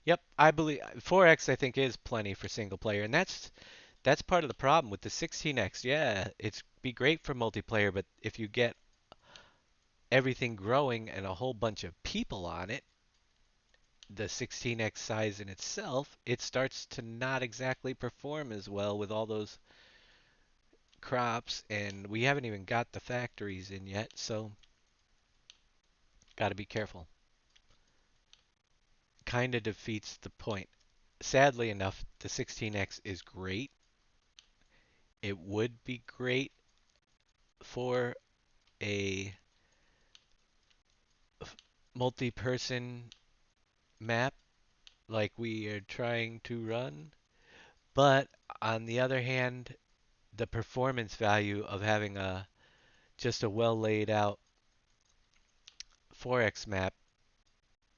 Yep, I believe 4x I think is plenty for single player, and that's part of the problem with the 16x. Yeah, it's be great for multiplayer, but if you get everything growing and a whole bunch of people on it, the 16x size in itself, it starts to not exactly perform as well with all those crops, and we haven't even got the factories in yet, so got to be careful. Kind of defeats the point. Sadly enough, the 16x is great. It would be great for a multi-person map like we are trying to run, but on the other hand, the performance value of having a just a well laid out 4x map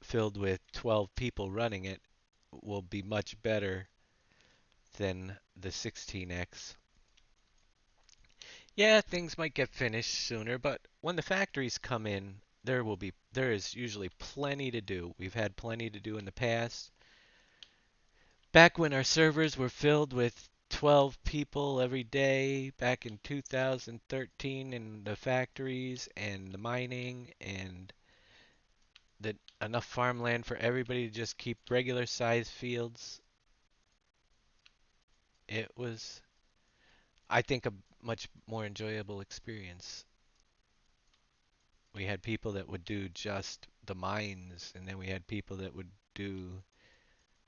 filled with 12 people running it will be much better than the 16x. Yeah, things might get finished sooner, but when the factories come in, there is usually plenty to do. We've had plenty to do in the past. Back when our servers were filled with 12 people every day back in 2013 in the factories and the mining and the enough farmland for everybody to just keep regular sized fields. It was, I think, a much more enjoyable experience. We had people that would do just the mines, and then we had people that would do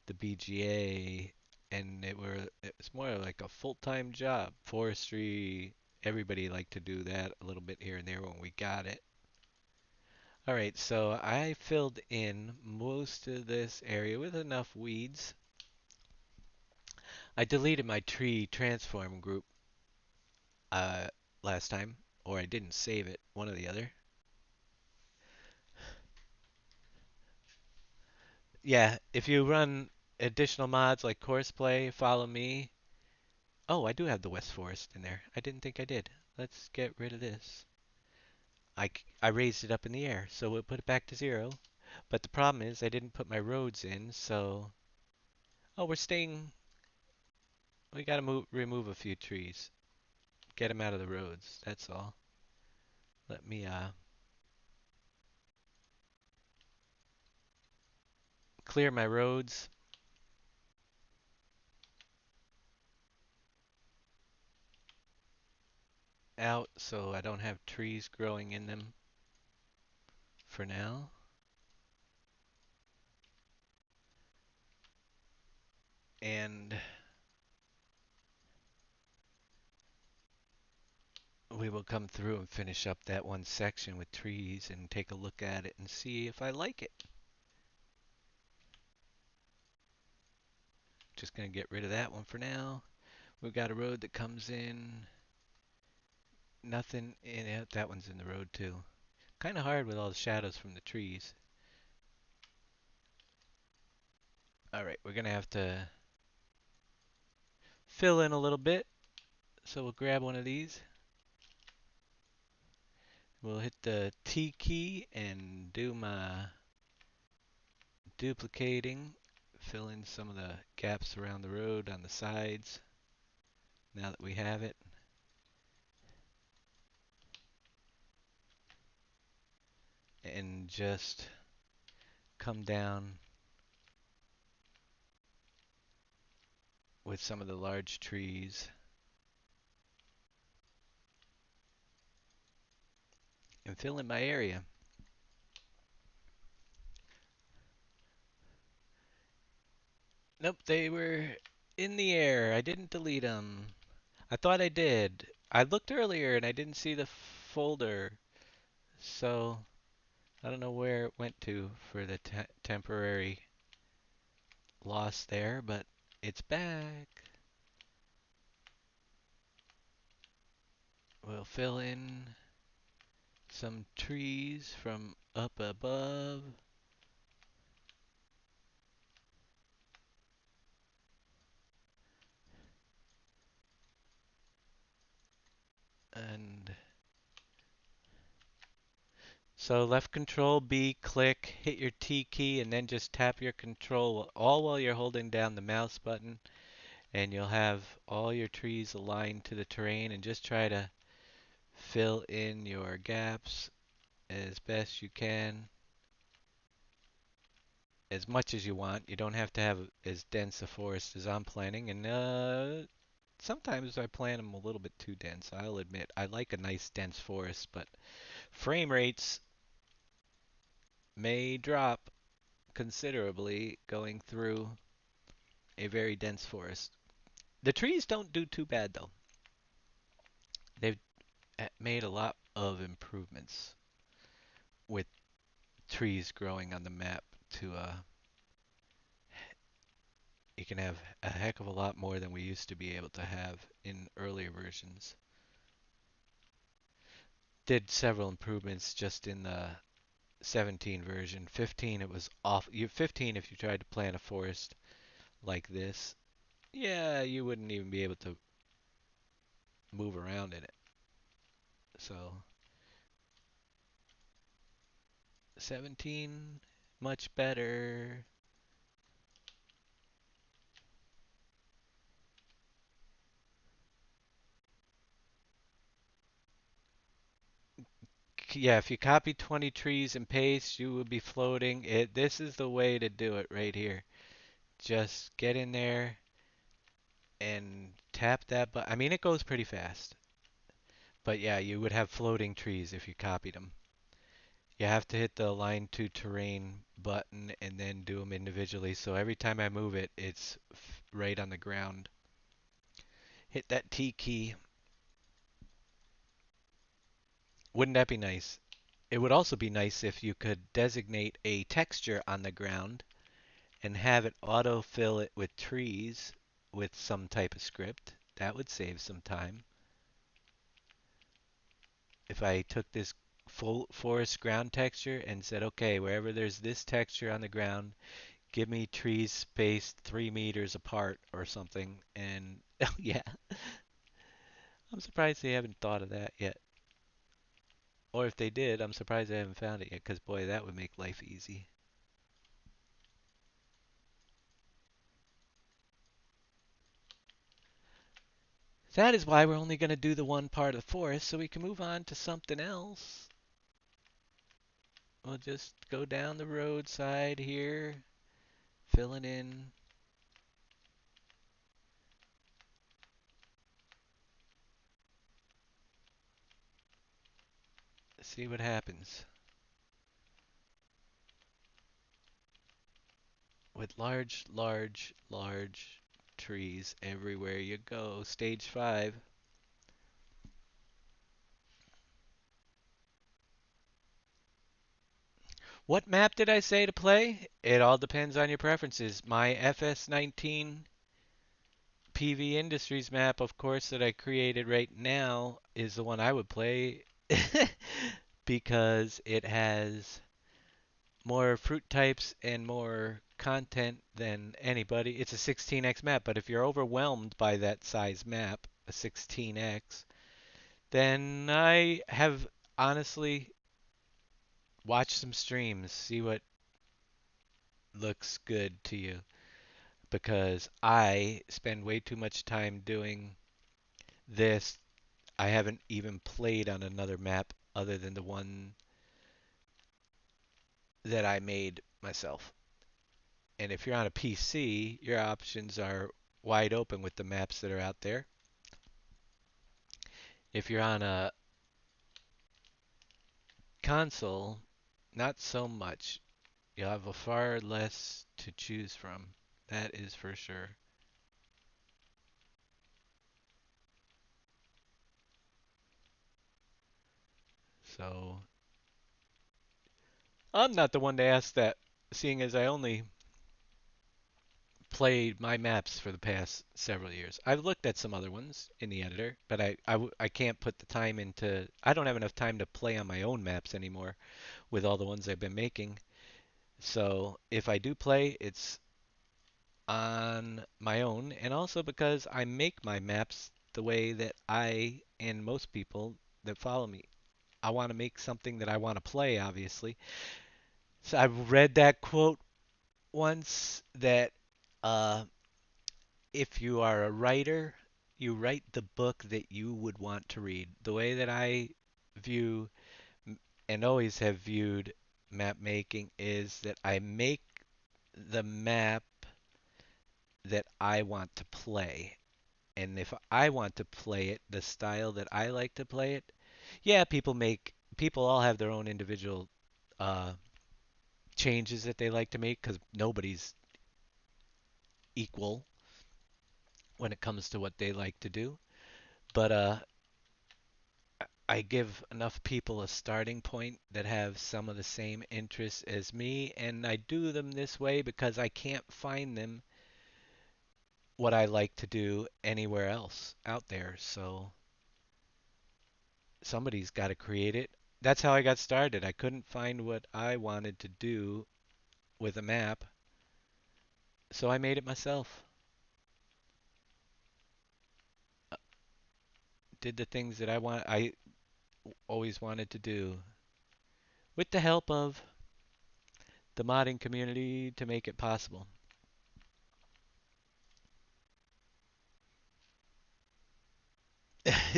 the BGA, and it was more like a full-time job. Forestry, everybody liked to do that a little bit here and there when we got it. All right, so I filled in most of this area with enough weeds. I deleted my tree transform group uh, last time, or I didn't save it, one or the other. Yeah, if you run additional mods like Courseplay, Follow Me. Oh, I do have the West Forest in there. I didn't think I did. Let's get rid of this. I raised it up in the air, so we'll put it back to 0. But the problem is I didn't put my roads in, so... Oh, we're staying... We gotta remove a few trees. Get them out of the roads, that's all. Let me clear my roads out so I don't have trees growing in them for now. And we will come through and finish up that one section with trees and take a look at it and see if I like it. Just gonna get rid of that one for now. We've got a road that comes in. Nothing in it. That one's in the road too. Kind of hard with all the shadows from the trees. All right, we're gonna have to fill in a little bit. So we'll grab one of these. We'll hit the T key and do my duplicating. Fill in some of the gaps around the road on the sides. Now that we have it. And just come down with some of the large trees and fill in my area. Nope, they were in the air. I didn't delete them. I thought I did. I looked earlier and I didn't see the folder. So I don't know where it went to for the temporary loss there, but it's back. We'll fill in some trees from up above. And so left control B, click, hit your T key, and then just tap your control all while you're holding down the mouse button. And you'll have all your trees aligned to the terrain, and just try to fill in your gaps as best you can, as much as you want. You don't have to have as dense a forest as I'm planning, and sometimes I plan them a little bit too dense. I'll admit I like a nice dense forest, but frame rates may drop considerably going through a very dense forest. The trees don't do too bad though. They've made a lot of improvements with trees growing on the map to you can have a heck of a lot more than we used to be able to have in earlier versions. Did several improvements just in the 17 version. 15 it was off. 15 if you tried to plant a forest like this, yeah, you wouldn't even be able to move around in it. So 17 much better. Yeah, if you copy 20 trees and paste, you would be floating. This is the way to do it right here. Just get in there and tap that button. I mean, it goes pretty fast. But yeah, you would have floating trees if you copied them. You have to hit the align to terrain button and then do them individually. So every time I move it, it's right on the ground. Hit that T key. Wouldn't that be nice? It would also be nice if you could designate a texture on the ground and have it autofill it with trees with some type of script. That would save some time. If I took this full forest ground texture and said, okay, wherever there's this texture on the ground, give me trees spaced 3 meters apart or something. And oh, yeah, I'm surprised they haven't thought of that yet. Or if they did, I'm surprised they haven't found it yet, because boy, that would make life easy. That is why we're only going to do the one part of the forest, so we can move on to something else. We'll just go down the roadside here, filling in. See what happens. With large, large, large trees everywhere you go. Stage 5. What map did I say to play? It all depends on your preferences. My FS19 PV Industries map, of course, that I created right now is the one I would play because it has more fruit types and more content than anybody. It's a 16x map, but if you're overwhelmed by that size map, a 16x, then I have honestly watched some streams, see what looks good to you, because I spend way too much time doing this. I haven't even played on another map other than the one that I made myself. And if you're on a PC, your options are wide open with the maps that are out there. If you're on a console, not so much. You'll have a far less to choose from. That is for sure. So, I'm not the one to ask that, seeing as I only played my maps for the past several years. I've looked at some other ones in the editor, but I can't put the time into. I don't have enough time to play on my own maps anymore with all the ones I've been making. So if I do play, it's on my own, and also because I make my maps the way that I and most people that follow me. I want to make something that I want to play, obviously. So I've read that quote once that uh, if you are a writer, you write the book that you would want to read. The way that I view and always have viewed map making is that I make the map that I want to play. And if I want to play it the style that I like to play it, yeah, people all have their own individual uh, changes that they like to make because nobody's equal when it comes to what they like to do. But I give enough people a starting point that have some of the same interests as me, and I do them this way because I can't find them what I like to do anywhere else out there. So somebody's got to create it. That's how I got started. I couldn't find what I wanted to do with a map, so I made it myself. Did the things that I always wanted to do with the help of the modding community to make it possible.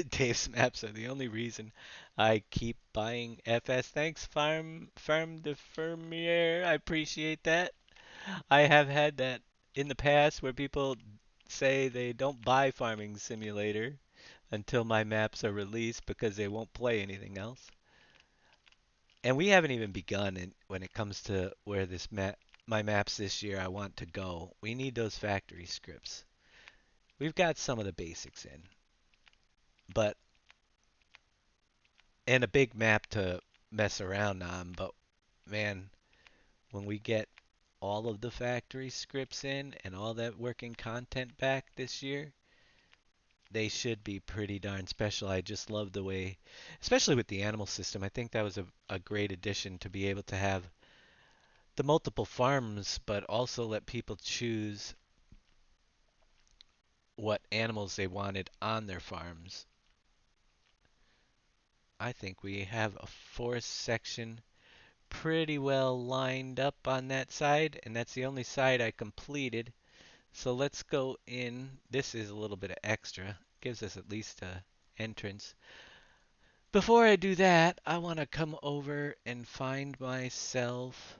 Dave's maps are the only reason I keep buying FS. Thanks, Farm de Fermier. I appreciate that. I have had that in the past where people say they don't buy Farming Simulator until my maps are released because they won't play anything else. And we haven't even begun when it comes to where my maps this year I want to go. We need those factory scripts. We've got some of the basics in, but and a big map to mess around on. But man, when we get all of the factory scripts in and all that working content back this year, they should be pretty darn special. I just love the way, especially with the animal system, I think that was a great addition to be able to have the multiple farms, but also let people choose what animals they wanted on their farms. I think we have a forest section pretty well lined up on that side, and that's the only side I completed. So let's go in. This is a little bit of extra. Gives us at least a entrance. Before I do that, I want to come over and find myself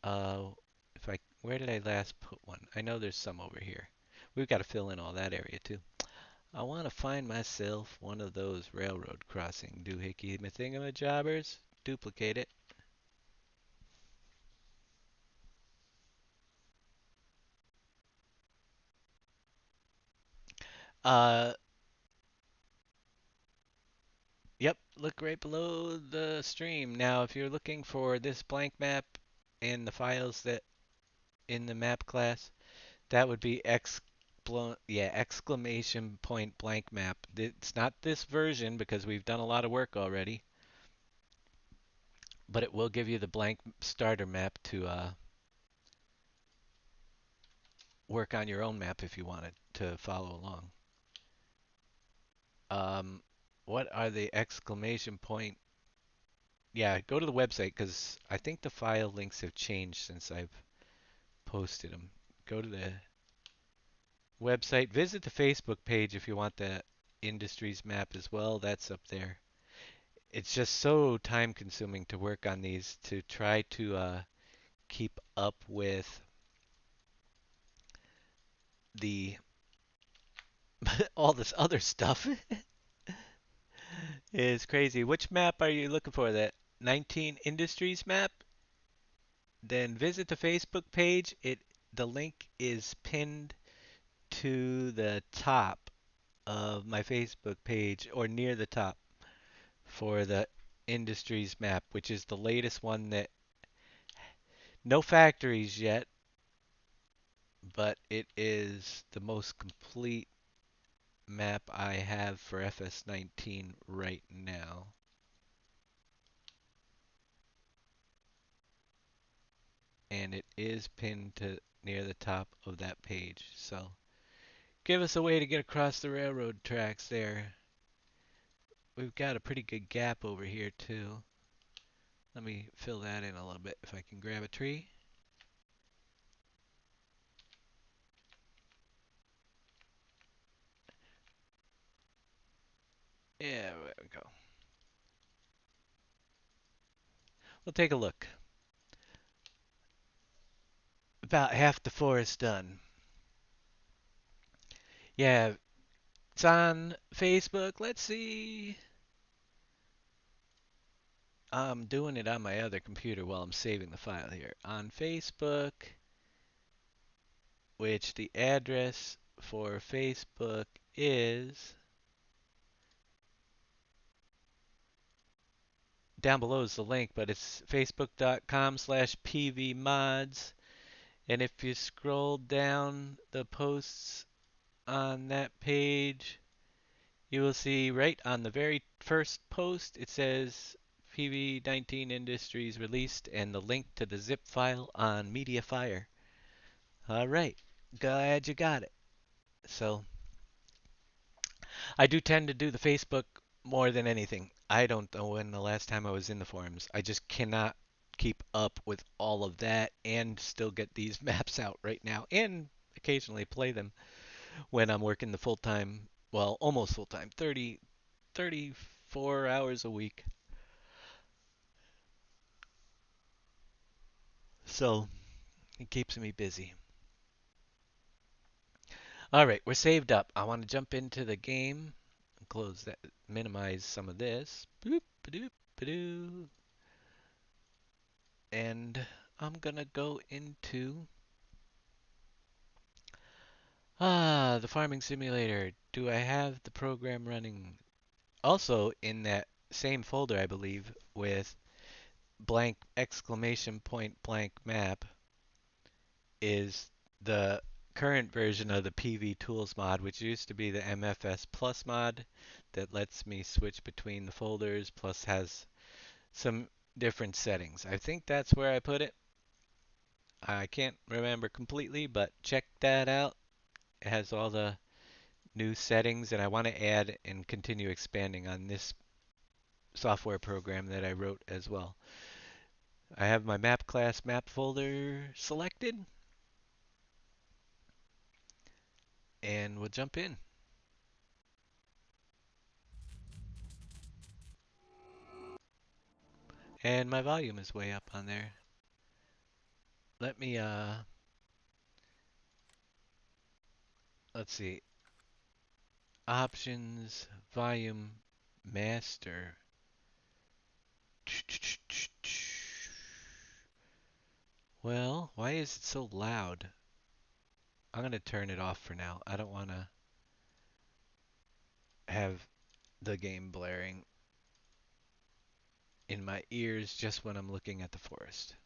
uh if I where did I last put one? I know there's some over here. We've got to fill in all that area too. I want to find myself one of those railroad crossing doohickey thingamajobbers. Duplicate it. Uh, yep, look right below the stream. Now, if you're looking for this blank map and the files that in the map class, That would be exclamation point blank map. It's not this version because we've done a lot of work already, but it will give you the blank starter map to work on your own map if you wanted to follow along. Um, what are the exclamation point? Yeah, go to the website because I think the file links have changed since I've posted them. Go to the website, visit the Facebook page if you want the industries map as well. That's up there. It's just so time consuming to work on these to try to keep up with the all this other stuff is crazy. Which map are you looking for? That 19 Industries map? Then visit the Facebook page. The link is pinned to the top of my Facebook page or near the top for the Industries map, which is the latest one that no factories yet, but it is the most complete map I have for FS19 right now. And it is pinned to near the top of that page. So give us a way to get across the railroad tracks there. We've got a pretty good gap over here too. Let me fill that in a little bit if I can grab a tree. Yeah, there we go. We'll take a look. About half the forest done. Yeah, it's on Facebook. Let's see. I'm doing it on my other computer while I'm saving the file here. On Facebook, which the address for Facebook is down below is the link, but it's facebook.com/pvmods. And if you scroll down the posts on that page, you will see right on the very first post, it says PV19 Industries released and the link to the zip file on MediaFire. All right, glad you got it. So I do tend to do the Facebook more than anything. I don't know when the last time I was in the forums. I just cannot keep up with all of that and still get these maps out right now and occasionally play them when I'm working the full time, well, almost full time, 34 hours a week. So it keeps me busy. All right, we're saved up. I want to jump into the game. Close that, minimize some of this. Boop, ba-doop, ba-doo. And I'm gonna go into the farming simulator. Do I have the program running? Also in that same folder, I believe, with blank exclamation point blank map is the current version of the PV Tools mod, which used to be the MFS Plus mod that lets me switch between the folders, plus has some different settings. I think that's where I put it. I can't remember completely, but check that out. It has all the new settings, and I want to add and continue expanding on this software program that I wrote as well. I have my map class map folder selected, and we'll jump in. And my volume is way up on there. Let me, let's see. Options, volume, master. Well, why is it so loud? I'm going to turn it off for now. I don't want to have the game blaring in my ears just when I'm looking at the forest.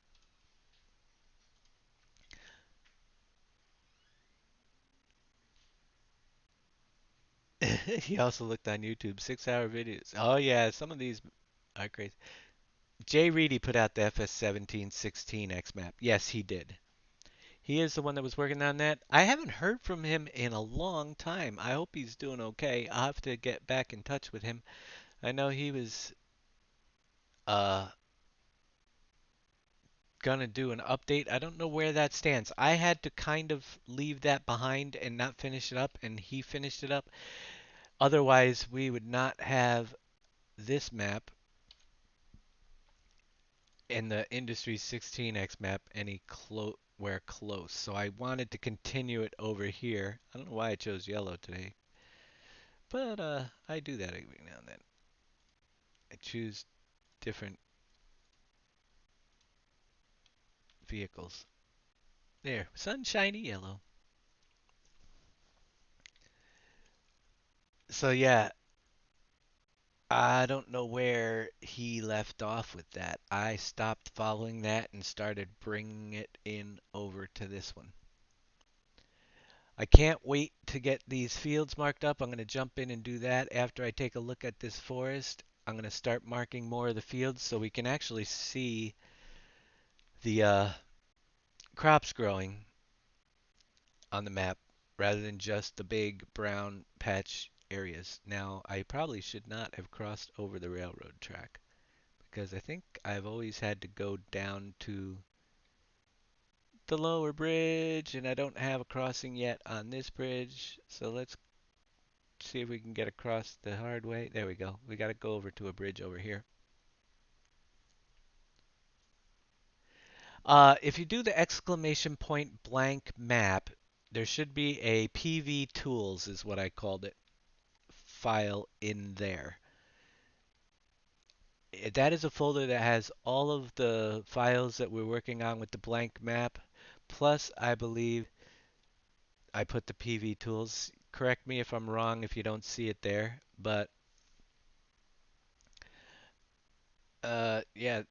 He also looked on YouTube, 6-hour videos. Oh yeah, some of these are crazy. Jay Reedy put out the FS1716 X map. Yes, he did. He is the one that was working on that. I haven't heard from him in a long time. I hope he's doing okay. I'll have to get back in touch with him. I know he was uh gonna do an update. I don't know where that stands. I had to kind of leave that behind and not finish it up, and he finished it up. Otherwise, we would not have this map and the Industry 16X map anywhere close. So I wanted to continue it over here. I don't know why I chose yellow today, but I do that every now and then. I choose different vehicles. There, sunshiny yellow. So yeah, I don't know where he left off with that. I stopped following that and started bringing it in over to this one. I can't wait to get these fields marked up. I'm going to jump in and do that after I take a look at this forest. I'm going to start marking more of the fields so we can actually see the crops growing on the map rather than just the big brown patch areas. Now, I probably should not have crossed over the railroad track because I think I've always had to go down to the lower bridge and I don't have a crossing yet on this bridge. So let's see if we can get across the hard way. There we go. We got to go over to a bridge over here. If you do the exclamation point blank map, there should be a PV tools is what I called it file in there. That is a folder that has all of the files that we're working on with the blank map. Plus, I believe I put the PV tools. Correct me if I'm wrong if you don't see it there, but yeah,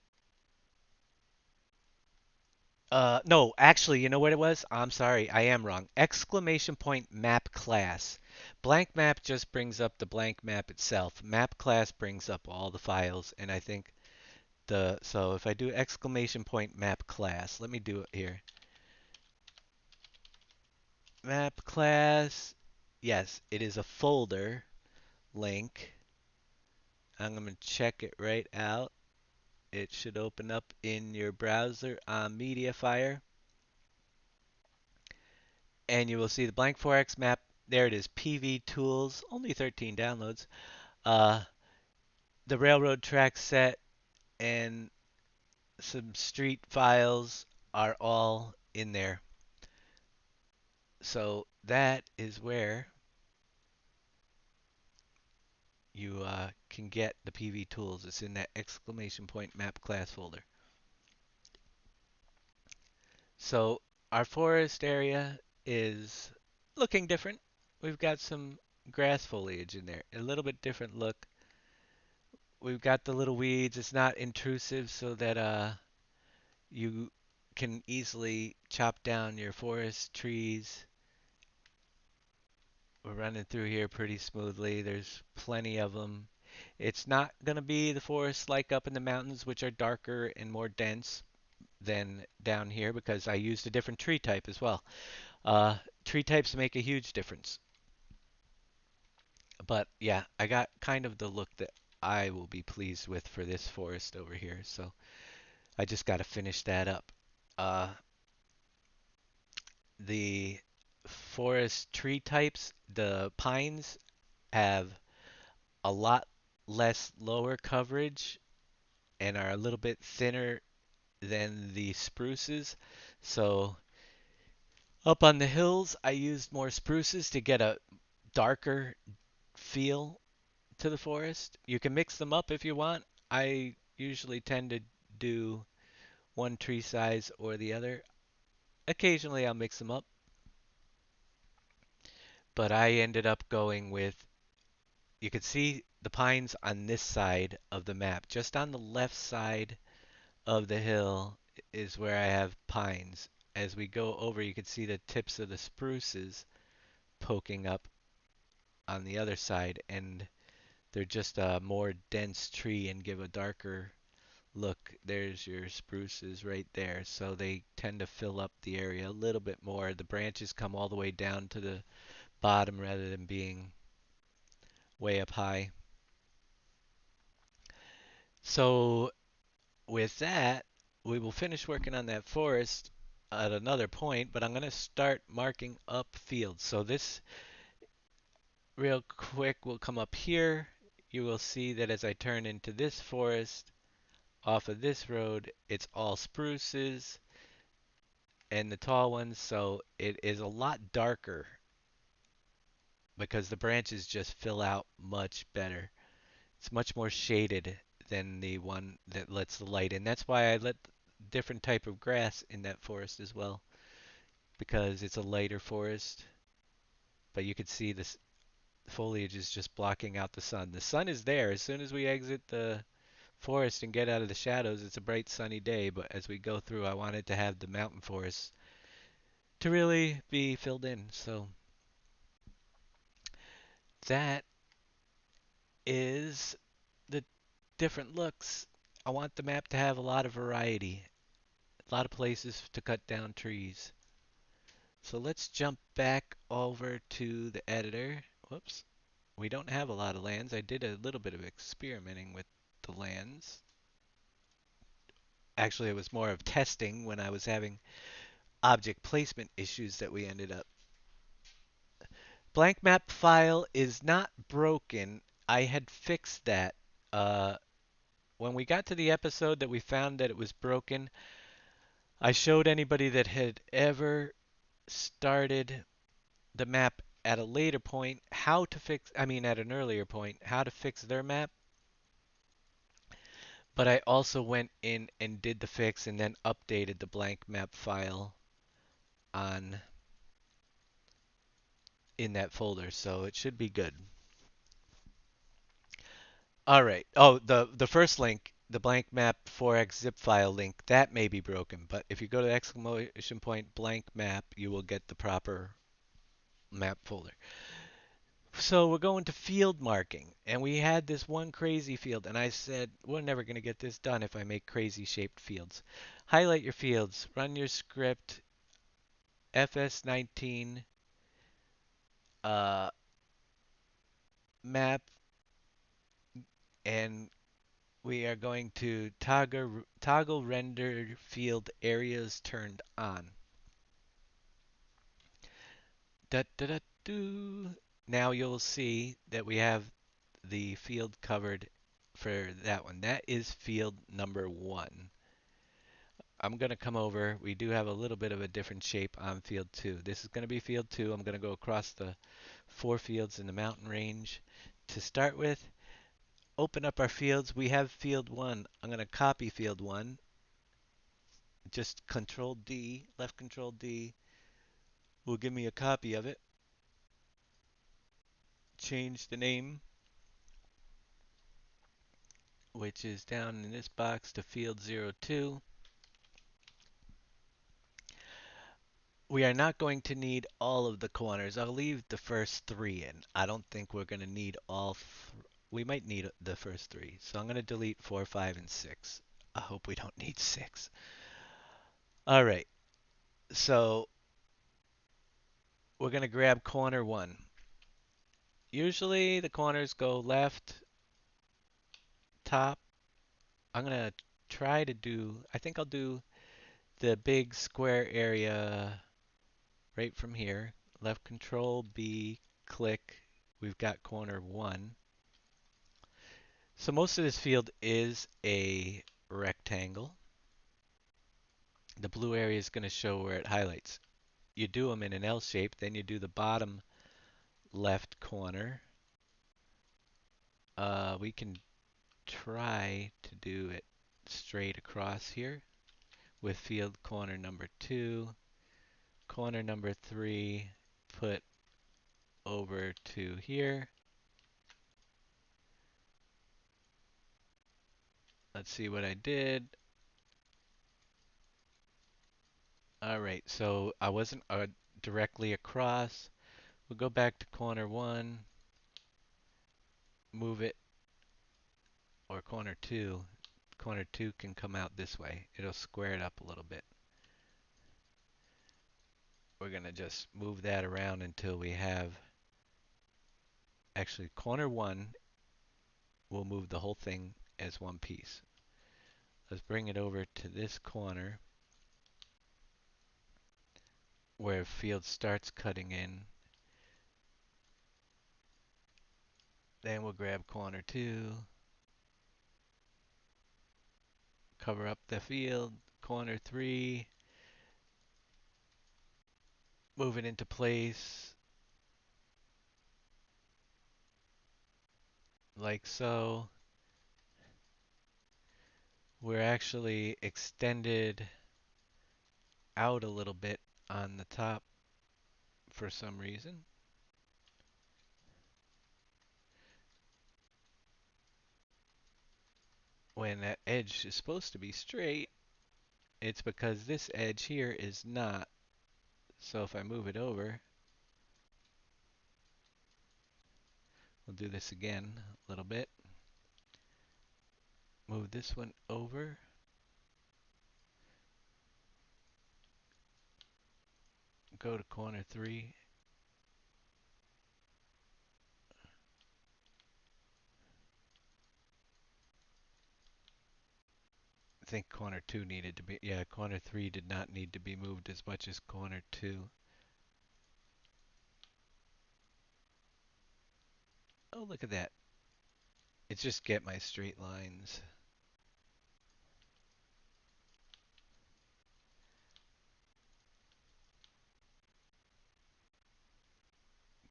no, actually, you know what it was? I'm sorry, I am wrong. Exclamation point map class. Blank map just brings up the blank map itself. Map class brings up all the files, and I think so if I do exclamation point map class, let me do it here. Map class, yes, it is a folder link. I'm going to check it right out. It should open up in your browser on MediaFire. And you will see the blank 4x map. There it is, PV Tools, only 13 downloads. Uh, the railroad track set and some street files are all in there. So that is where you can get the PV Tools. It's in that exclamation point map class folder. So our forest area is looking different. We've got some grass foliage in there, a little bit different look. We've got the little weeds. It's not intrusive so that you can easily chop down your forest trees. We're running through here pretty smoothly. There's plenty of them. It's not going to be the forests like up in the mountains, which are darker and more dense than down here because I used a different tree type as well. Uh, Tree types make a huge difference. But yeah, I got kind of the look that I will be pleased with for this forest over here. So I just got to finish that up. Uh, the forest tree types, the pines have a lot less lower coverage and are a little bit thinner than the spruces. So up on the hills, I used more spruces to get a darker feel to the forest. You can mix them up if you want. I usually tend to do one tree size or the other. Occasionally I'll mix them up, but I ended up going with, you could see the pines on this side of the map. Just on the left side of the hill is where I have pines. As we go over, you can see the tips of the spruces poking up. on the other side, and they're just a more dense tree and give a darker look. There's your spruces right there. So they tend to fill up the area a little bit more. The branches come all the way down to the bottom rather than being way up high. So with that, we will finish working on that forest at another point, but I'm going to start marking up fields. So this real quick will come up here. You will see that as I turn into this forest off of this road, it's all spruces and the tall ones, so it is a lot darker because the branches just fill out much better. It's much more shaded than the one that lets the light in. That's why I let different type of grass in that forest as well, because it's a lighter forest, but you can see this foliage is just blocking out the sun. The sun is there. As soon as we exit the forest and get out of the shadows, it's a bright sunny day, but as we go through, I wanted to have the mountain forest to really be filled in. So that is the different looks. I want the map to have a lot of variety, a lot of places to cut down trees. So let's jump back over to the editor. Whoops. We don't have a lot of lands. I did a little bit of experimenting with the lands. Actually, it was more of testing when I was having object placement issues that we ended up. Blank map file is not broken. I had fixed that. Uh, when we got to the episode that we found that it was broken, I showed anybody that had ever started the map at a later point how to fix, I mean, at an earlier point, how to fix their map. But I also went in and did the fix and then updated the blank map file on in that folder, so it should be good. All right. Oh, the first link, the blank map 4x zip file link, that may be broken, but if you go to exclamation point blank map, you will get the proper map folder. So we're going to field marking, and we had this one crazy field, and I said, we're never going to get this done if I make crazy shaped fields. Highlight your fields, run your script, FS19, uh, map, and we are going to toggle render field areas turned on. Da, da, da, do. Now you'll see that we have the field covered for that one. That is field number 1. I'm going to come over. We do have a little bit of a different shape on field 2. This is going to be field 2. I'm going to go across the 4 fields in the mountain range. To start with, open up our fields. We have field 1. I'm going to copy field 1. Just Control D, left Control D will give me a copy of it. Change the name, which is down in this box, to field 02. We are not going to need all of the corners. I'll leave the first 3 in. I don't think we're going to need all. We might need the first 3. So I'm going to delete 4, 5, and 6. I hope we don't need 6. All right. So we're going to grab corner 1. Usually the corners go left, top. I'm going to try to do, I think I'll do the big square area right from here. Left Control B, click. We've got corner 1. So most of this field is a rectangle. The blue area is going to show where it highlights. You do them in an L shape, then you do the bottom left corner. We can try to do it straight across here with field corner number 2. Corner number 3, put over to here. Let's see what I did. All right, so I wasn't directly across. We'll go back to corner 1. move it, or corner two can come out this way. It'll square it up a little bit. We're gonna just move that around until we have, actually corner one, we'll move the whole thing as one piece. Let's bring it over to this corner where field starts cutting in. Then we'll grab corner two, cover up the field, corner three, move it into place like so. We're actually extended out a little bit on the top for some reason. When that edge is supposed to be straight, it's because this edge here is not. So if I move it over, we'll do this again a little bit. Move this one over. Go to corner three. I think corner two needed to be, yeah, corner three did not need to be moved as much as corner two. Oh, look at that. It's just get my straight lines.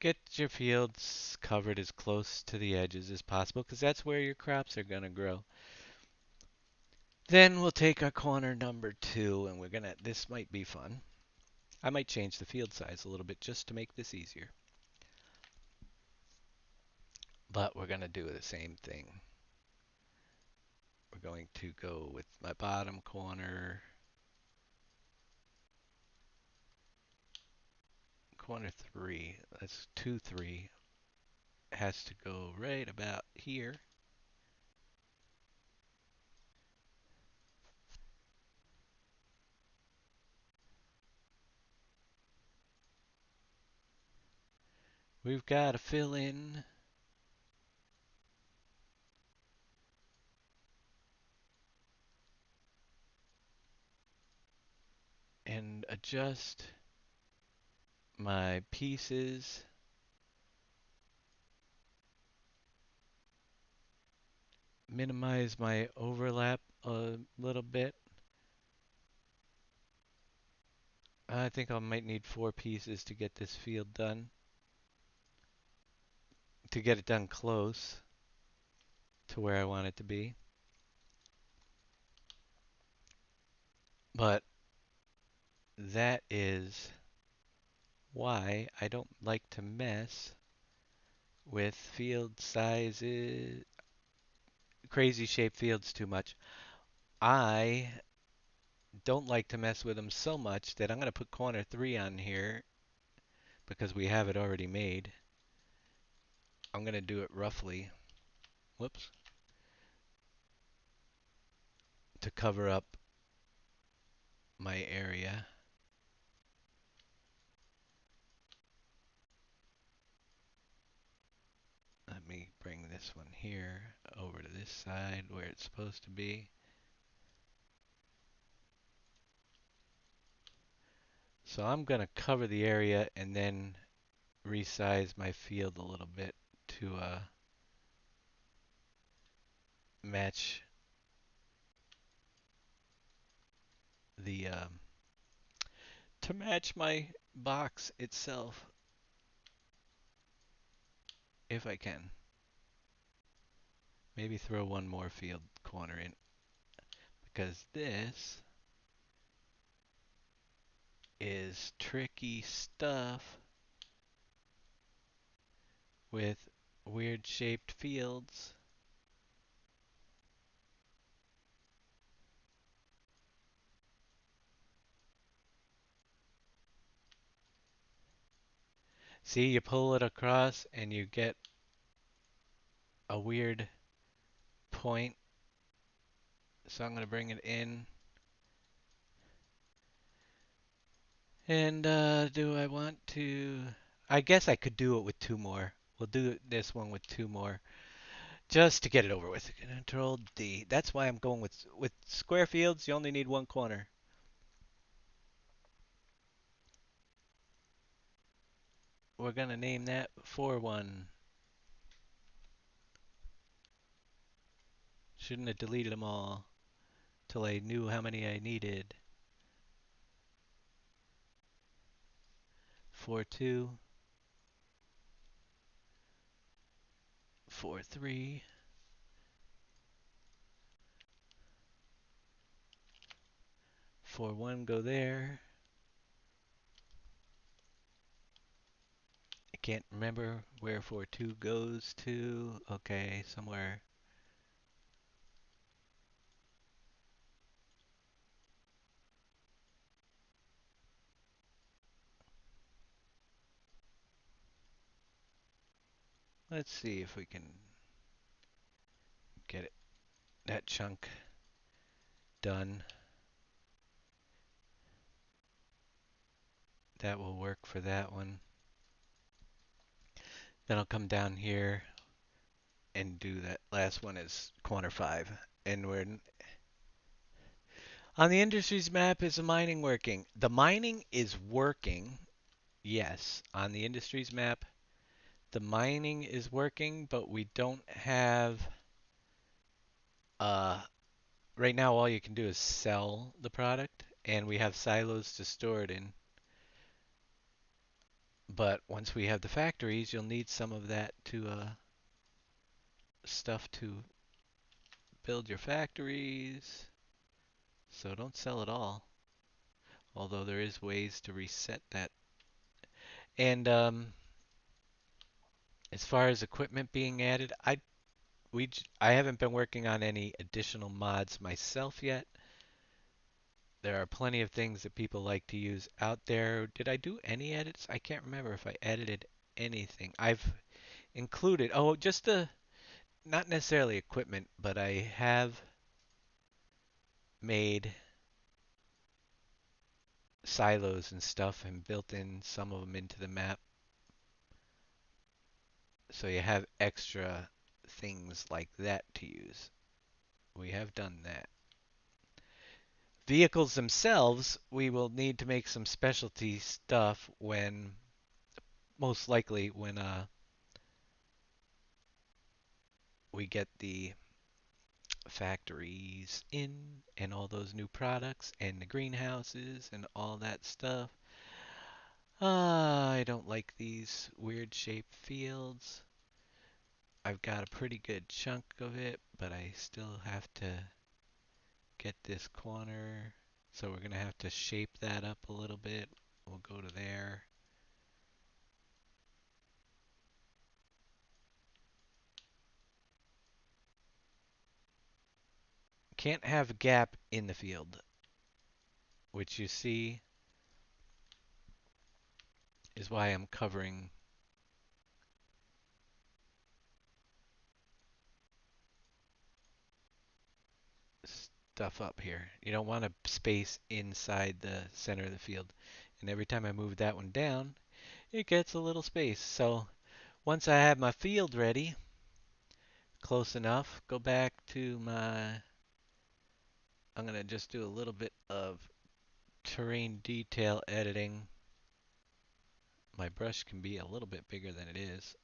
Get your fields covered as close to the edges as possible because that's where your crops are going to grow. Then we'll take our corner number two and this might be fun. I might change the field size a little bit just to make this easier. But we're going to do the same thing. We're going to go with my bottom corner, corner three. That's 2, 3. Has to go right about here. We've got to fill in and adjust my pieces. Minimize my overlap a little bit. I think I might need 4 pieces to get this field done. To get it done close to where I want it to be. But that is why I don't like to mess with field sizes, crazy shaped fields too much. I don't like to mess with them so much that I'm going to put corner 3 on here because we have it already made. I'm going to do it roughly. Whoops. To cover up my area. Let me bring this one here over to this side where it's supposed to be. So I'm going to cover the area and then resize my field a little bit to match the to match my box itself if I can. Maybe throw one more field corner in because this is tricky stuff with weird shaped fields. See, you pull it across and you get a weird point, so I'm going to bring it in. And do I want to? I guess I could do it with two more. We'll do this one with two more, just to get it over with. Control D. That's why I'm going with square fields. You only need one corner. We're gonna name that 4-1. Shouldn't have deleted them all till I knew how many I needed. 4-2, 4-3, 4-1. Go there. I can't remember where 4-2 goes to. Okay, somewhere. Let's see if we can get it, that chunk done. That will work for that one. Then I'll come down here and do that last one as corner 5. And we're on the industries map. Is the mining working? The mining is working. Yes, on the industries map, the mining is working, but we don't have uh right now all you can do is sell the product, and we have silos to store it in. But once we have the factories, you'll need some of that to stuff to build your factories. So don't sell it all. Although there is ways to reset that. And as far as equipment being added, I haven't been working on any additional mods myself yet. There are plenty of things that people like to use out there. Did I do any edits? I can't remember if I edited anything. I've included, oh, just the, not necessarily equipment, but I have made silos and stuff and built in some of them into the map. So you have extra things like that to use. We have done that. Vehicles themselves, we will need to make some specialty stuff when, most likely when we get the factories in and all those new products and the greenhouses and all that stuff. I don't like these weird shaped fields. I've got a pretty good chunk of it, but I still have to get this corner. So we're going to have to shape that up a little bit. We'll go to there. Can't have a gap in the field, which you see is why I'm covering stuff up here. You don't want a space inside the center of the field. And every time I move that one down, it gets a little space. So once I have my field ready, close enough, go back to my, I'm going to just do a little bit of terrain detail editing. My brush can be a little bit bigger than it is.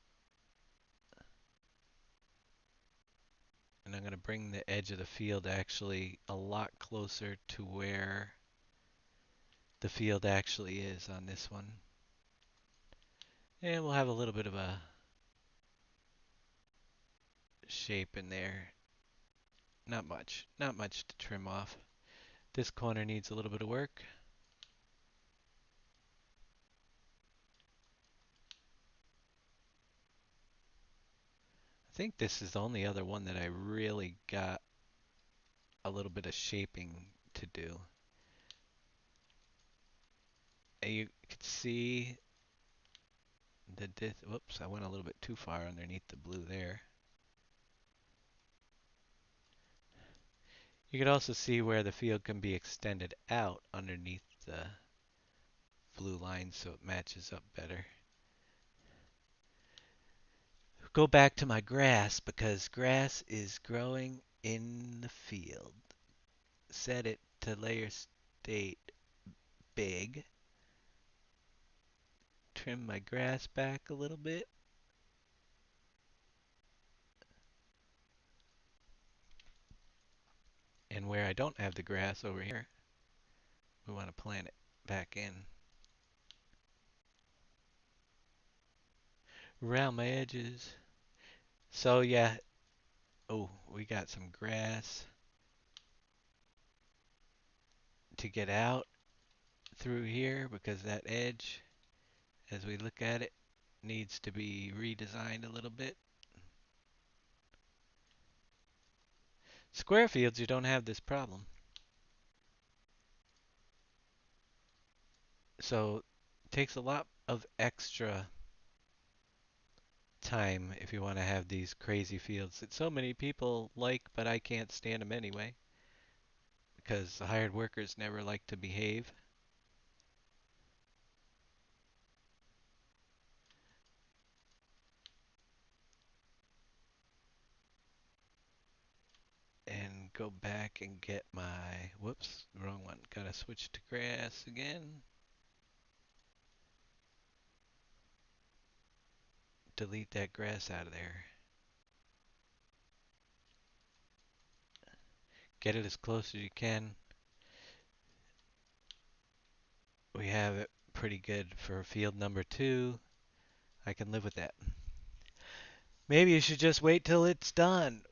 And I'm going to bring the edge of the field actually a lot closer to where the field actually is on this one. And we'll have a little bit of a shape in there. Not much. Not much to trim off. This corner needs a little bit of work. I think this is the only other one that I really got a little bit of shaping to do. And you can see the whoops, I went a little bit too far underneath the blue there. You can also see where the field can be extended out underneath the blue line so it matches up better. Go back to my grass because grass is growing in the field. Set it to layer state big. Trim my grass back a little bit. And where I don't have the grass over here, we want to plant it back in. Around my edges. So yeah, oh, we got some grass to get out through here because that edge, as we look at it, needs to be redesigned a little bit. Square fields, you don't have this problem. So it takes a lot of extra time if you want to have these crazy fields that so many people like, but I can't stand them anyway because the hired workers never like to behave. And go back and get my, whoops, wrong one. Gotta switch to grass again. Delete that grass out of there. Get it as close as you can. We have it pretty good for field number 2. I can live with that. Maybe you should just wait till it's done.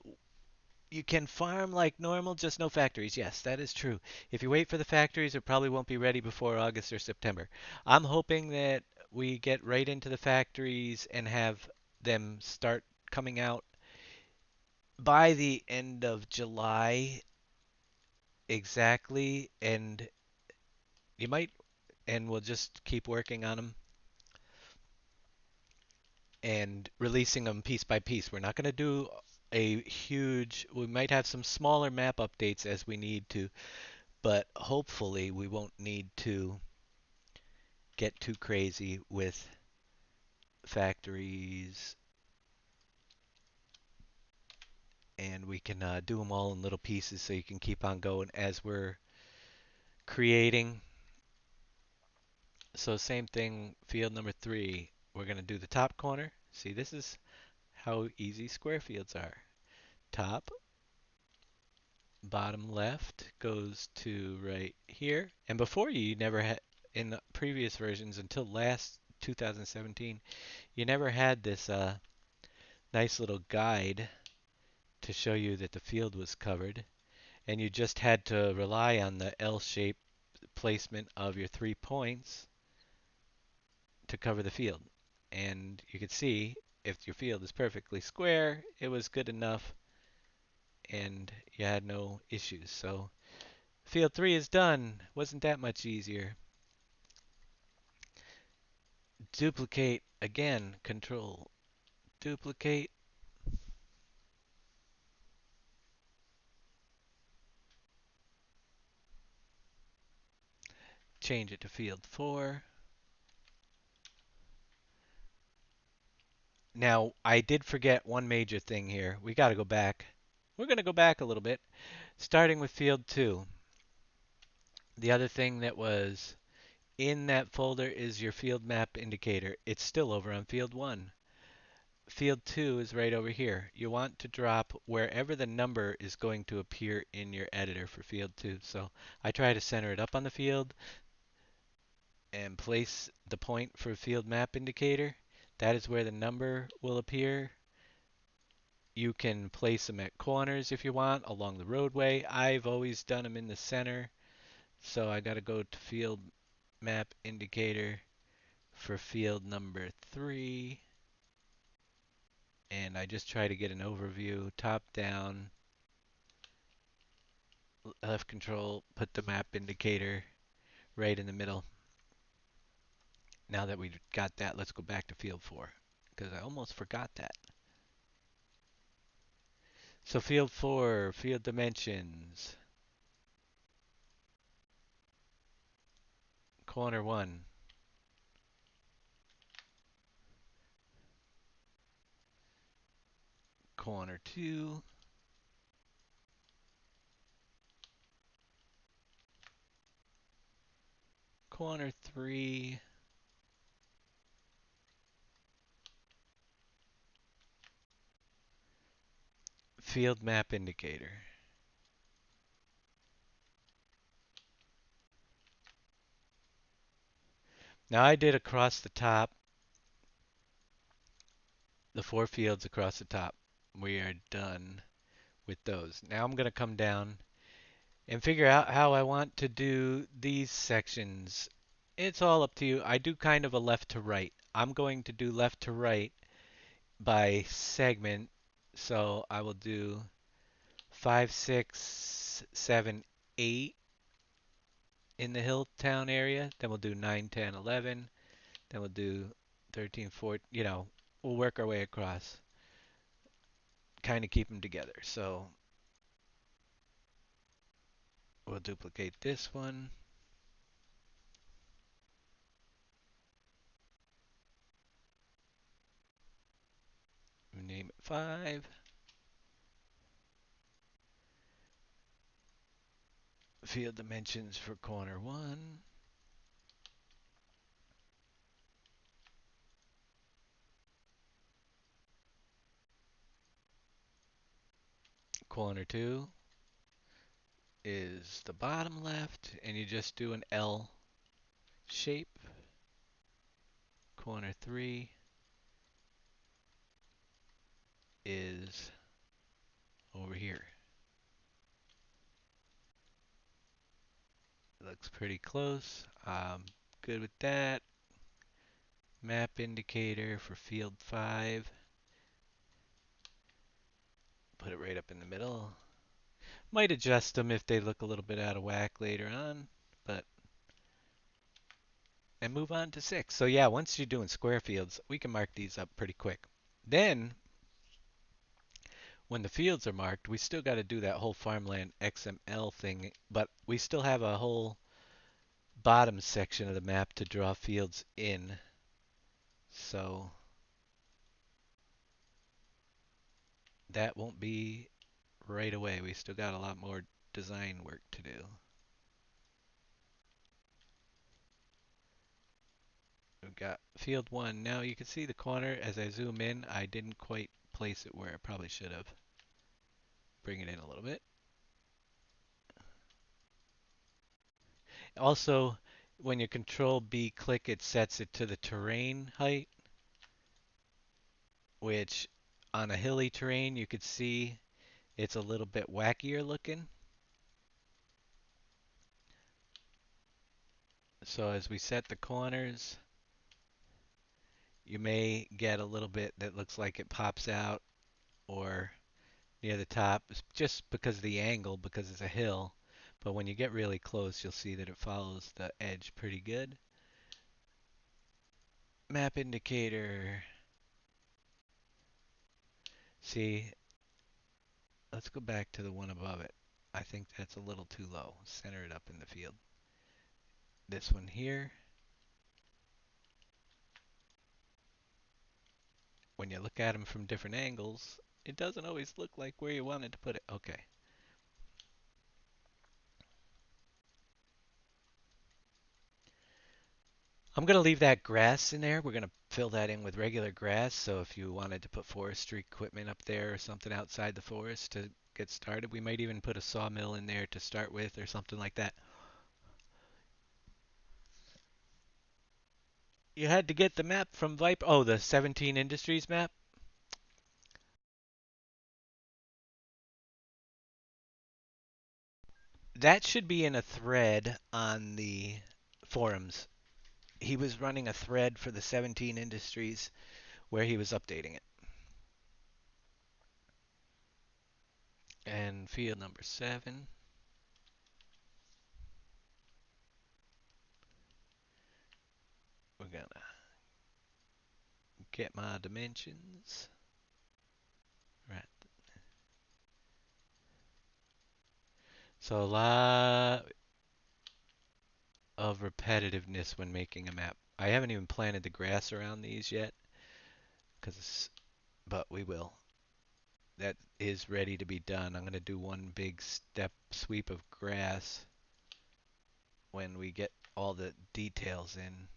You can farm like normal, just no factories. Yes, that is true. If you wait for the factories, it probably won't be ready before August or September. I'm hoping that we get right into the factories and have them start coming out by the end of July exactly, and you might, and we'll just keep working on them and releasing them piece by piece. We're not going to do a huge, we might have some smaller map updates as we need to, but hopefully we won't need to get too crazy with factories and we can do them all in little pieces so you can keep on going as we're creating. So same thing, field number 3. We're going to do the top corner. See, this is how easy square fields are. Top, bottom left goes to right here. And before you never had, in the previous versions until last 2017, you never had this nice little guide to show you that the field was covered. And you just had to rely on the L-shaped placement of your 3 points to cover the field. And you could see if your field is perfectly square, it was good enough and you had no issues. So field 3 is done. Wasn't that much easier. Duplicate again, control, duplicate. Change it to field 4. Now, I did forget one major thing here. We got to go back. We're going to go back a little bit, starting with field 2. The other thing that was in that folder is your field map indicator. It's still over on field 1. Field 2 is right over here. You want to drop wherever the number is going to appear in your editor for field 2. So I try to center it up on the field and place the point for field map indicator. That is where the number will appear. You can place them at corners if you want, along the roadway. I've always done them in the center. So I got to go to field map indicator for field number 3. And I just try to get an overview, top down, left control, put the map indicator right in the middle. Now that we've got that, let's go back to field 4 because I almost forgot that. So field 4, field dimensions. corner 1, corner 2, corner 3, field map indicator. Now I did across the top, the 4 fields across the top. We are done with those. Now I'm going to come down and figure out how I want to do these sections. It's all up to you. I do kind of a left to right. I'm going to do left to right by segment. So I will do 5, 6, 7, 8 in the Hilltown area. Then we'll do 9, 10, 11. Then we'll do 13, 14. We'll work our way across. Kind of keep them together. So we'll duplicate this one. Name it 5. Field dimensions for corner 1. Corner 2 is the bottom left, and you just do an L shape. Corner 3 is over here. Looks pretty close. Good with that. Map indicator for field 5. Put it right up in the middle. Might adjust them if they look a little bit out of whack later on, but and move on to 6. So yeah, once you're doing square fields, we can mark these up pretty quick. Then, when the fields are marked, we still got to do that whole farmland XML thing, but we still have a whole bottom section of the map to draw fields in. So that won't be right away. We still got a lot more design work to do. We've got field 1. Now you can see the corner as I zoom in. I didn't quite place it where I probably should have. Bring it in a little bit. Also, when you control B click, it sets it to the terrain height, which on a hilly terrain you could see it's a little bit wackier looking. So as we set the corners, you may get a little bit that looks like it pops out or near the top just because of the angle, because it's a hill. But when you get really close, you'll see that it follows the edge pretty good. Map indicator. See, let's go back to the one above it. I think that's a little too low. Center it up in the field. This one here. When you look at them from different angles, it doesn't always look like where you wanted to put it. Okay. I'm going to leave that grass in there. We're going to fill that in with regular grass. So if you wanted to put forestry equipment up there or something outside the forest to get started, we might even put a sawmill in there to start with or something like that. You had to get the map from Viper. Oh, the 17 Industries map? That should be in a thread on the forums. He was running a thread for the 17 Industries where he was updating it. And field number 7. We're gonna get my dimensions. Right. So of repetitiveness when making a map. I haven't even planted the grass around these yet, but we will. That is ready to be done. I'm going to do one big step sweep of grass when we get all the details in,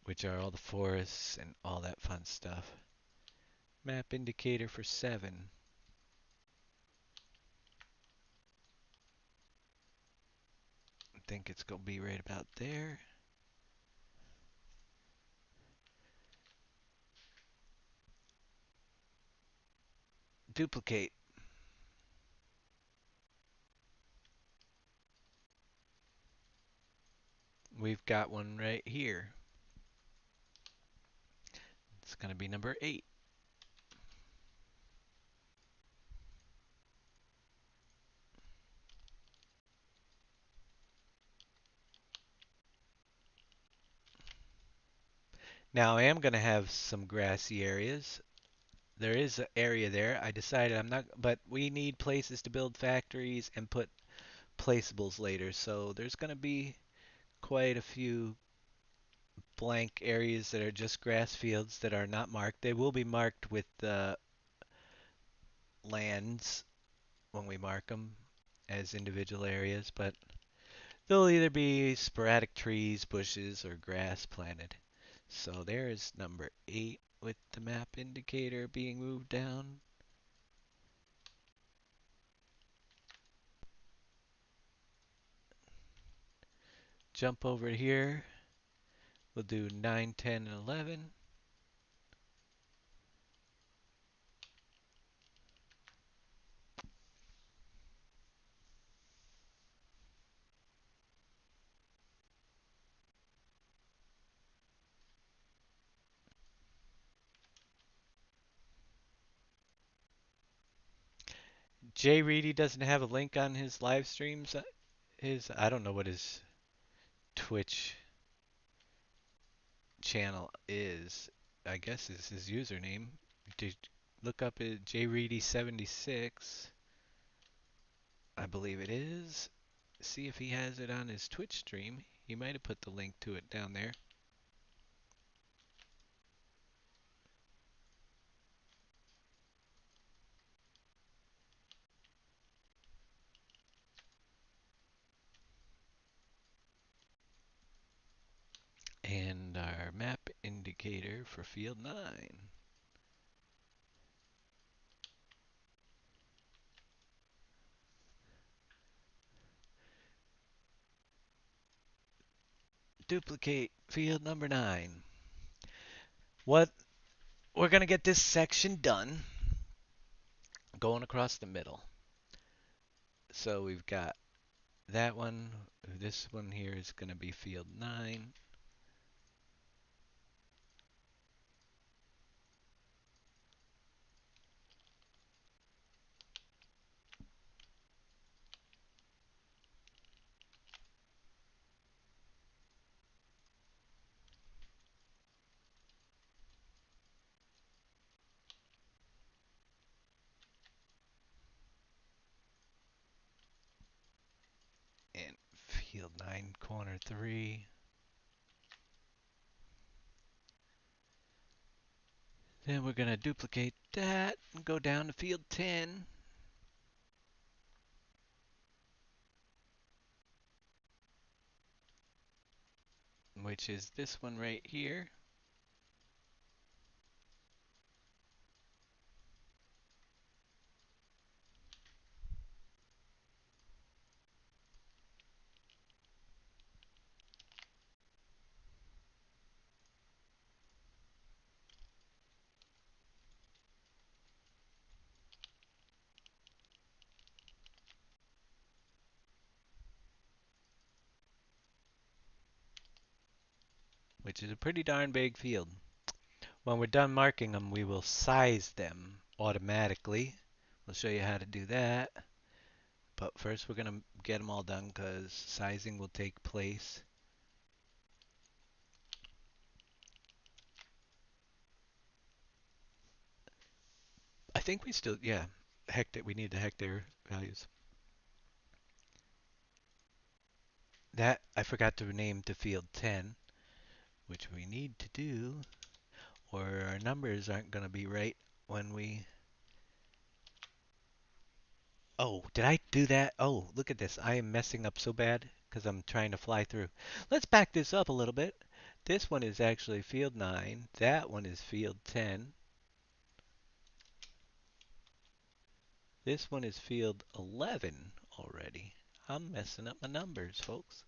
which are all the forests and all that fun stuff. Map indicator for 7. I think it's going to be right about there. Duplicate. We've got one right here. It's going to be number 8. Now I am going to have some grassy areas. There is an area there. I decided I'm not, but we need places to build factories and put placeables later. So there's going to be quite a few blank areas that are just grass fields that are not marked. They will be marked with the lands when we mark them as individual areas, but they'll either be sporadic trees, bushes, or grass planted. So there's number 8 with the map indicator being moved down. Jump over here. We'll do 9, 10, and 11. Jay Reedy doesn't have a link on his live streams. I don't know what his Twitch channel is. I guess is his username. Did look up at jreedy76. I believe it is. See if he has it on his Twitch stream. He might have put the link to it down there. And our map indicator for field 9. Duplicate field number 9. What we're going to get this section done going across the middle. So we've got that one. This one here is going to be field 9. And field 9, corner 3. Then we're going to duplicate that and go down to field 10. Which is this one right here. Which is a pretty darn big field. When we're done marking them, we will size them automatically. We'll show you how to do that. But first we're going to get them all done because sizing will take place. I think we still, yeah. hectare. We need the hectare values. That I forgot to rename to field 10, which we need to do, or our numbers aren't going to be right when we. Oh, did I do that? Oh, look at this. I am messing up so bad because I'm trying to fly through. Let's back this up a little bit. This one is actually field 9. That one is field 10. This one is field 11 already. I'm messing up my numbers, folks.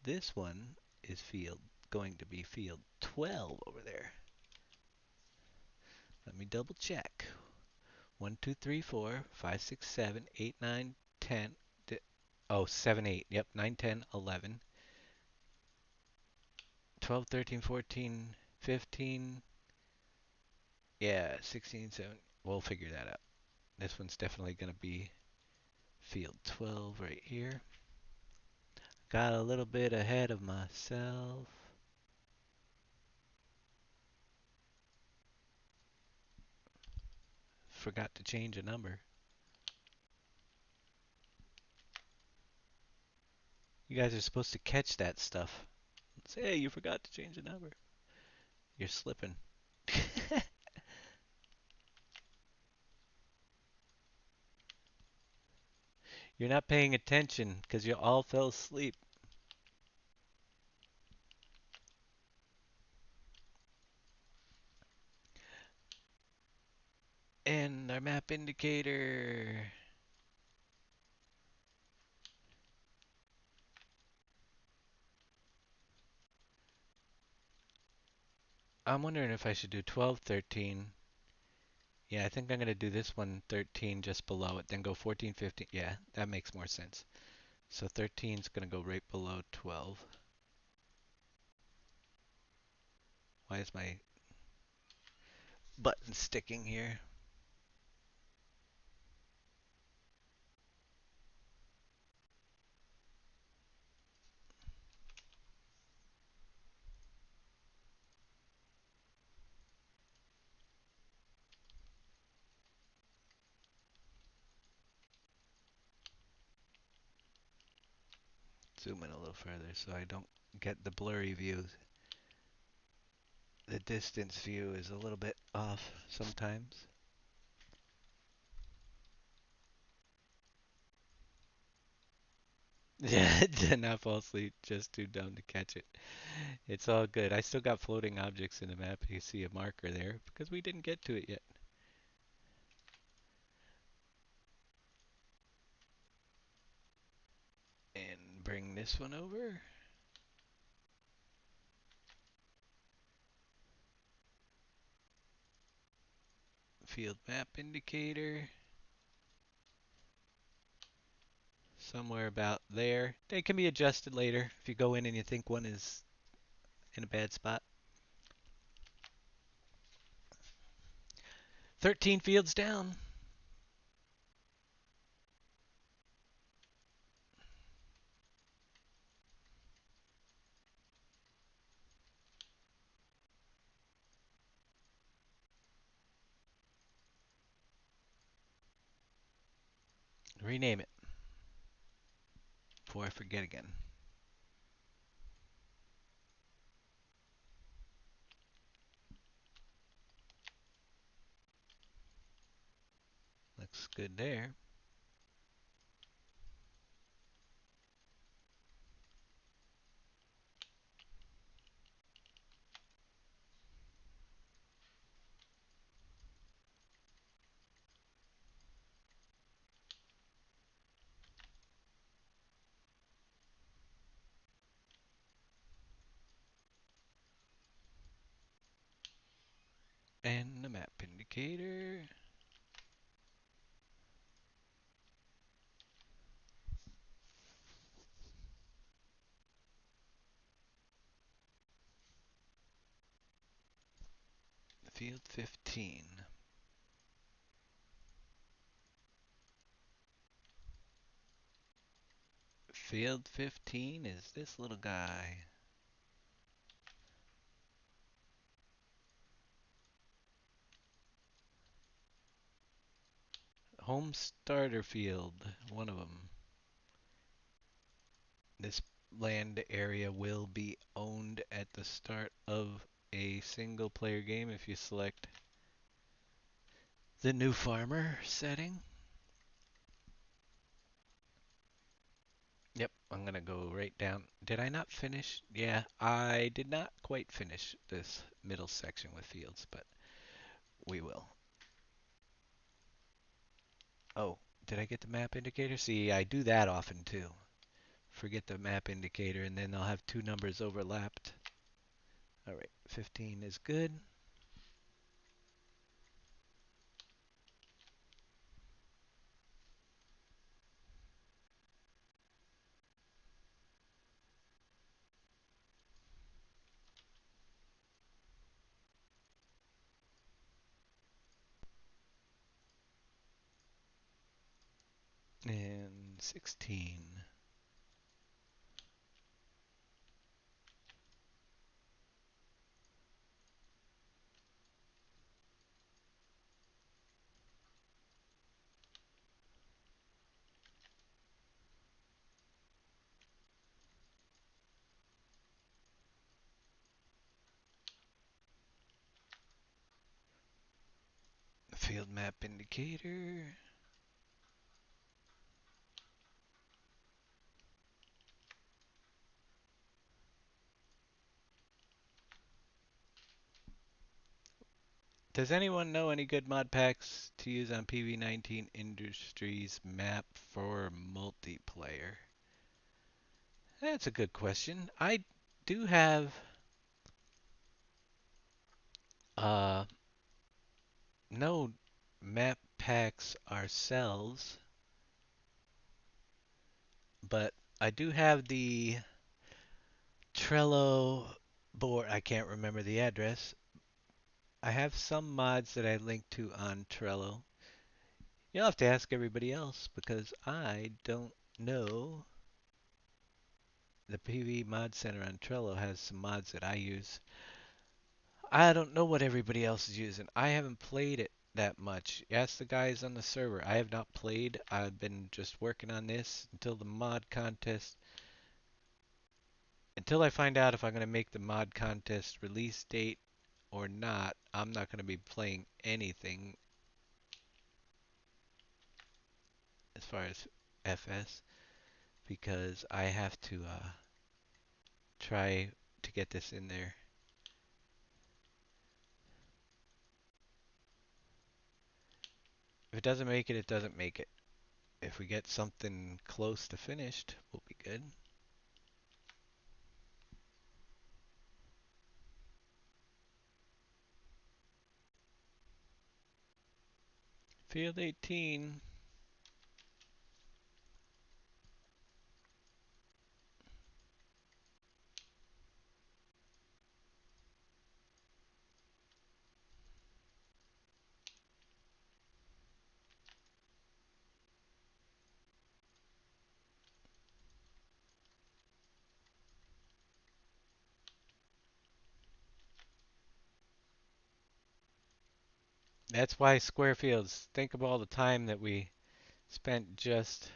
This one is going to be field 12 over there. Let me double check. 1, 2, 3, 4, 5, 6, 7, 8, 9, 10. Oh, 7, 8. Yep, 9, 10, 11, 12, 13, 14, 15. Yeah, 16, 17. We'll figure that out. This one's definitely going to be field 12 right here. Got a little bit ahead of myself. Forgot to change a number. You guys are supposed to catch that stuff. Say, hey, you forgot to change the number. You're slipping. You're not paying attention because you all fell asleep. And our map indicator. I'm wondering if I should do 12, 13. Yeah, I think I'm going to do this one 13 just below it, then go 14, 15. Yeah, that makes more sense. So 13 is going to go right below 12. Why is my button sticking here? Zoom in a little further so I don't get the blurry view. The distance view is a little bit off sometimes. Yeah, did not fall asleep, just too dumb to catch it. It's all good. I still got floating objects in the map. You see a marker there because we didn't get to it yet. And bring this one over. Field map indicator. Somewhere about there. They can be adjusted later if you go in and you think one is in a bad spot. 13 fields down. Rename it before I forget again. Looks good there. And the map indicator. Field 15. Field 15 is this little guy. Home starter field, one of them. This land area will be owned at the start of a single player game if you select the new farmer setting. Yep, I'm gonna go right down. Did I not finish? Yeah, I did not quite finish this middle section with fields, but we will. Oh, did I get the map indicator? See, I do that often too. Forget the map indicator, and then I'll have two numbers overlapped. All right, 15 is good. And 16. Field map indicator. Does anyone know any good mod packs to use on PV19 Industries map for multiplayer? That's a good question. I do have uh no map packs ourselves, but I do have the Trello board. I can't remember the address. I have some mods that I link to on Trello. You'll have to ask everybody else because I don't know. The PV Mod Center on Trello has some mods that I use. I don't know what everybody else is using. I haven't played it that much. Ask the guys on the server. I have not played. I've been just working on this until the mod contest. Until I find out if I'm going to make the mod contest release date or not, I'm not going to be playing anything as far as FS because I have to try to get this in there. If it doesn't make it, it doesn't make it. If we get something close to finished, we'll be good. Field 18. That's why square fields. Think of all the time that we spent just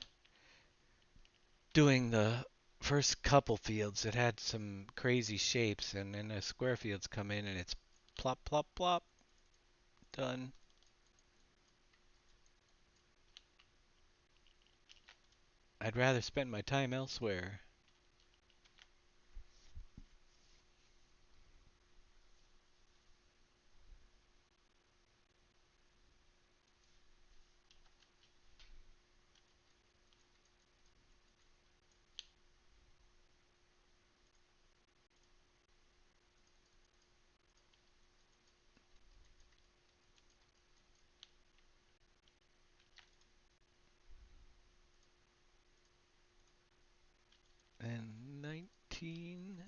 doing the first couple fields that had some crazy shapes, and then the square fields come in and it's plop, plop, plop, done. I'd rather spend my time elsewhere. And 19,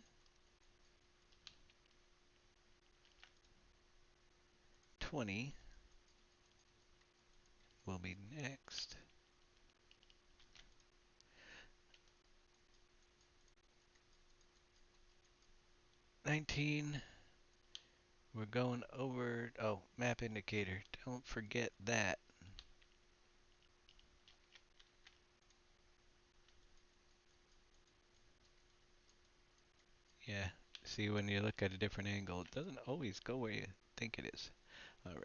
20 will be next. 19, we're going over, oh, map indicator. Don't forget that. See, when you look at a different angle, it doesn't always go where you think it is. All right.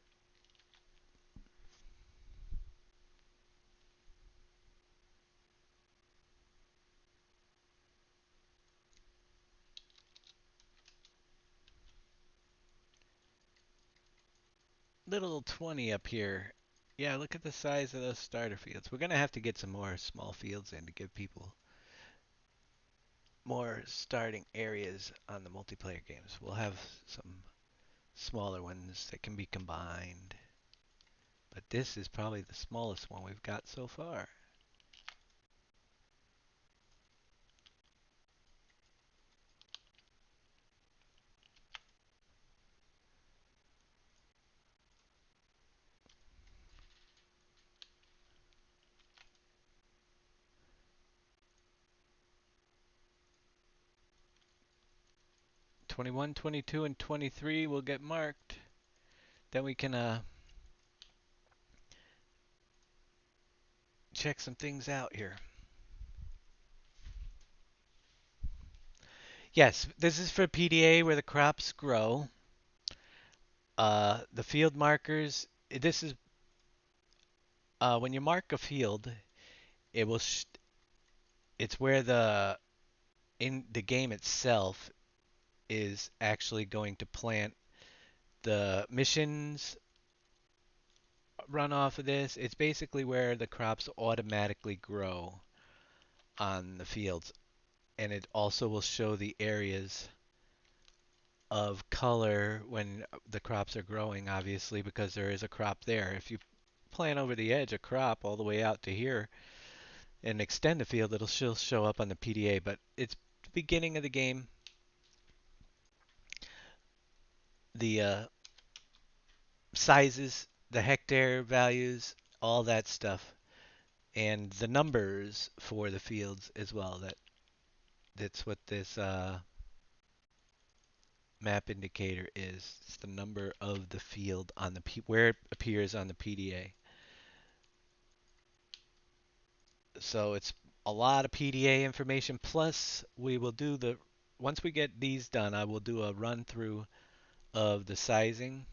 Little 20 up here. Yeah, look at the size of those starter fields. We're going to have to get some more small fields in to give people more starting areas on the multiplayer games. We'll have some smaller ones that can be combined. But this is probably the smallest one we've got so far. 21, 22, and 23 will get marked. Then we can check some things out here. Yes, this is for PDA where the crops grow. The field markers, this is when you mark a field, it will it's where the in the game itself is actually going to plant the missions run off of this. It's basically where the crops automatically grow on the fields, and it also will show the areas of color when the crops are growing, obviously, because there is a crop there. If you plant over the edge a crop all the way out to here and extend the field, it'll still show up on the PDA, but it's the beginning of the game. The sizes, the hectare values, all that stuff, and the numbers for the fields as well. That's what this map indicator is. It's the number of the field on the where it appears on the PDA. So it's a lot of PDA information. Plus, we will do the once we get these done, I will do a run through of the sizing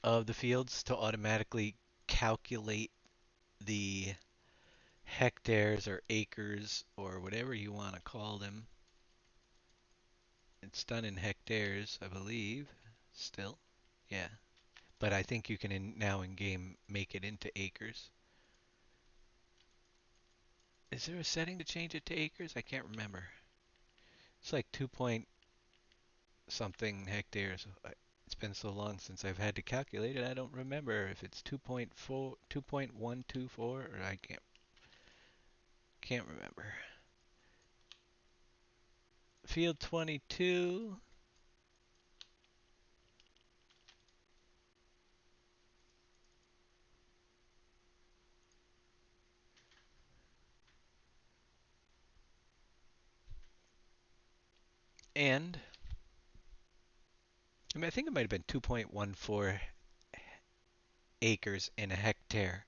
of the fields to automatically calculate the hectares or acres or whatever you want to call them. It's done in hectares, I believe, still. Yeah. But I think you can now in game make it into acres. Is there a setting to change it to acres? I can't remember. It's like 2 point something hectares. It's been so long since I've had to calculate it. I don't remember if it's 2.4, 2.124, or I can't remember. Field 22. And I think it might have been 2.14 acres in a hectare.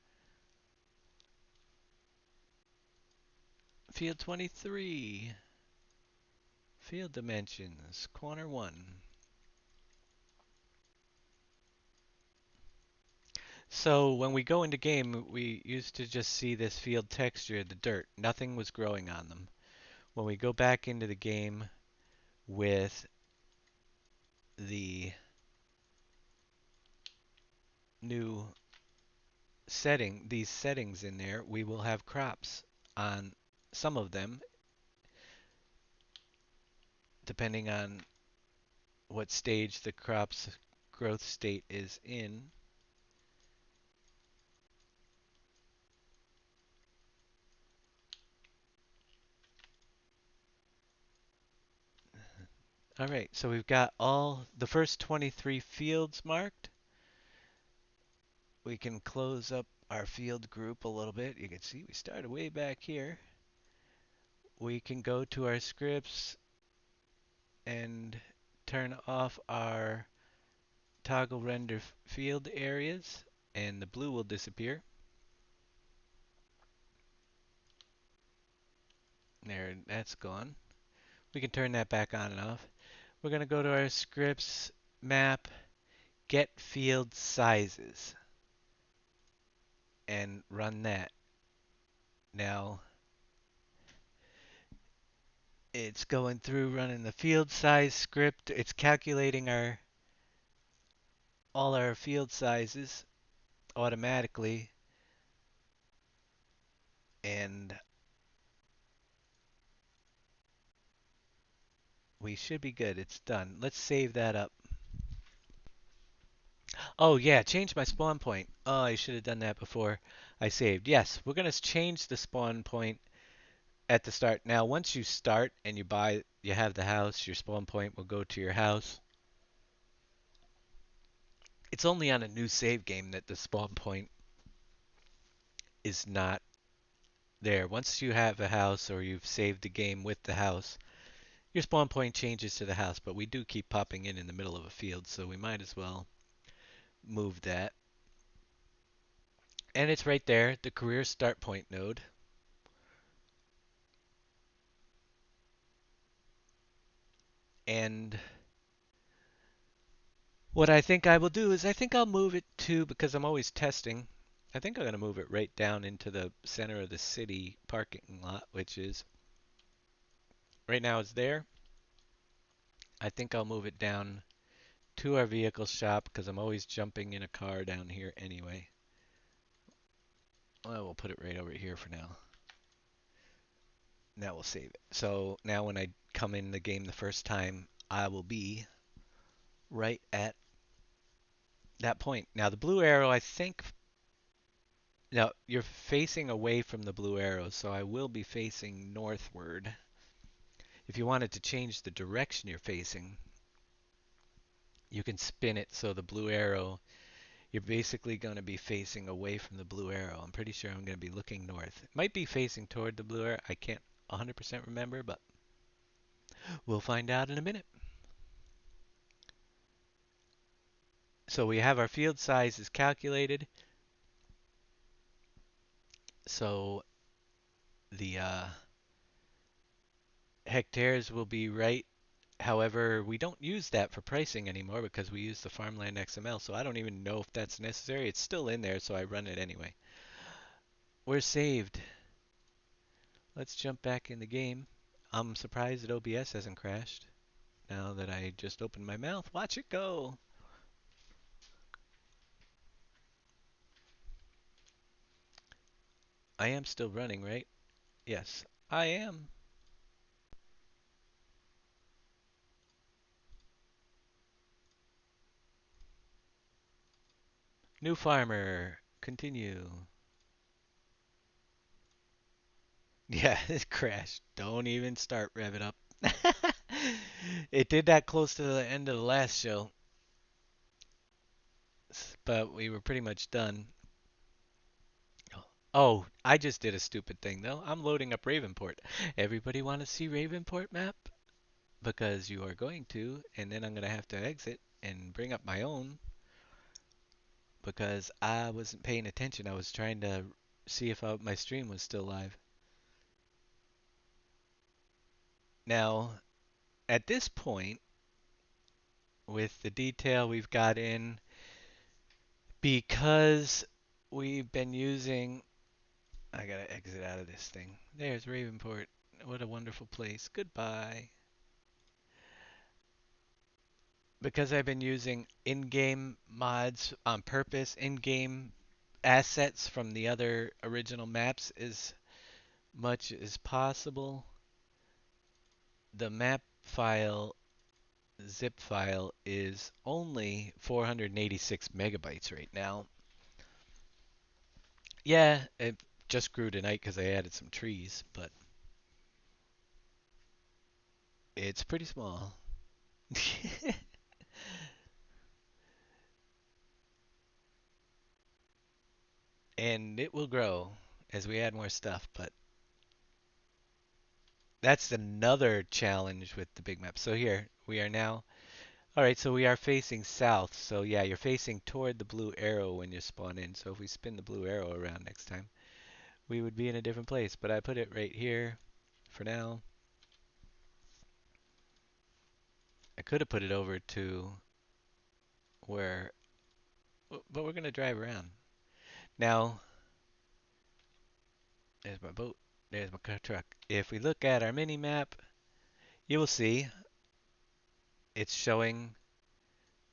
Field 23. Field dimensions. Corner 1. So when we go into game, we used to just see this field texture, the dirt. Nothing was growing on them. When we go back into the game with the new these settings in there, we will have crops on some of them, depending on what stage the crop's growth state is in. All right, so we've got all the first 23 fields marked. We can close up our field group a little bit. You can see we started way back here. We can go to our scripts and turn off our toggle render field areas, and the blue will disappear. There, that's gone. We can turn that back on and off. We're going to go to our scripts, map, get field sizes, and run that. Now, it's going through running the field size script. It's calculating all our field sizes automatically, and we should be good. It's done. Let's save that up. Oh yeah, change my spawn point. Oh, I should have done that before I saved. Yes, we're gonna change the spawn point at the start. Now, once you start and you have the house, your spawn point will go to your house. It's only on a new save game that the spawn point is not there. Once you have a house or you've saved the game with the house, your spawn point changes to the house, but we do keep popping in the middle of a field, so we might as well move that. And it's right there, the career start point node. And what I think I will do is I think I'll move it to, because I'm always testing, I think I'm going to move it right down into the center of the city parking lot, which is, right now it's there. I think I'll move it down to our vehicle shop because I'm always jumping in a car down here anyway. Well, we'll put it right over here for now. Now we'll save it. So now when I come in the game the first time, I will be right at that point. Now the blue arrow, I think, now you're facing away from the blue arrow, so I will be facing northward. If you wanted to change the direction you're facing, you can spin it so the blue arrow, you're basically going to be facing away from the blue arrow. I'm pretty sure I'm going to be looking north. It might be facing toward the blue arrow. I can't 100% remember, but we'll find out in a minute. So we have our field size is calculated. So the hectares will be right. However, we don't use that for pricing anymore because we use the farmland XML. So I don't even know if that's necessary. It's still in there, so I run it anyway. We're saved. Let's jump back in the game. I'm surprised that OBS hasn't crashed now that I just opened my mouth. Watch it go. I am still running, right? Yes, I am. New farmer. Continue. Yeah, it crashed. Don't even start, rev it up. It did that close to the end of the last show, but we were pretty much done. Oh, I just did a stupid thing though. I'm loading up Ravenport. Everybody want to see Ravenport map? Because you are going to, and then I'm going to have to exit and bring up my own because I wasn't paying attention. I was trying to see if my stream was still live. Now, at this point, with the detail we've got in, because we've been using, I gotta exit out of this thing. There's Ravenport. What a wonderful place. Goodbye. Because I've been using in-game mods on purpose, in-game assets from the other original maps as much as possible, the map file, zip file, is only 486 megabytes right now. Yeah, it just grew tonight because I added some trees, but it's pretty small. And it will grow as we add more stuff, but that's another challenge with the big map. So here we are now. All right, so we are facing south. So yeah, you're facing toward the blue arrow when you spawn in. So if we spin the blue arrow around next time, we would be in a different place. But I put it right here for now. I could have put it over to where, but we're gonna drive around. Now, there's my boat. There's my truck. If we look at our mini map, you will see it's showing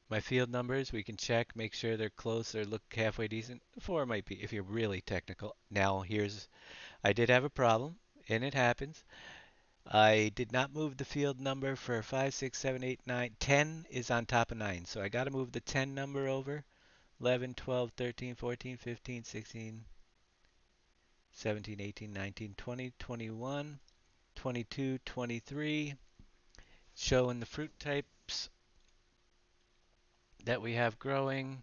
my field numbers. We can check, make sure they're close or look halfway decent. Four might be if you're really technical. Now, I did have a problem, and it happens. I did not move the field number for 5, 6, 7, 8, 9. 10 is on top of 9, so I got to move the 10 number over. 11, 12, 13, 14, 15, 16, 17, 18, 19, 20, 21, 22, 23. Showing the fruit types that we have growing,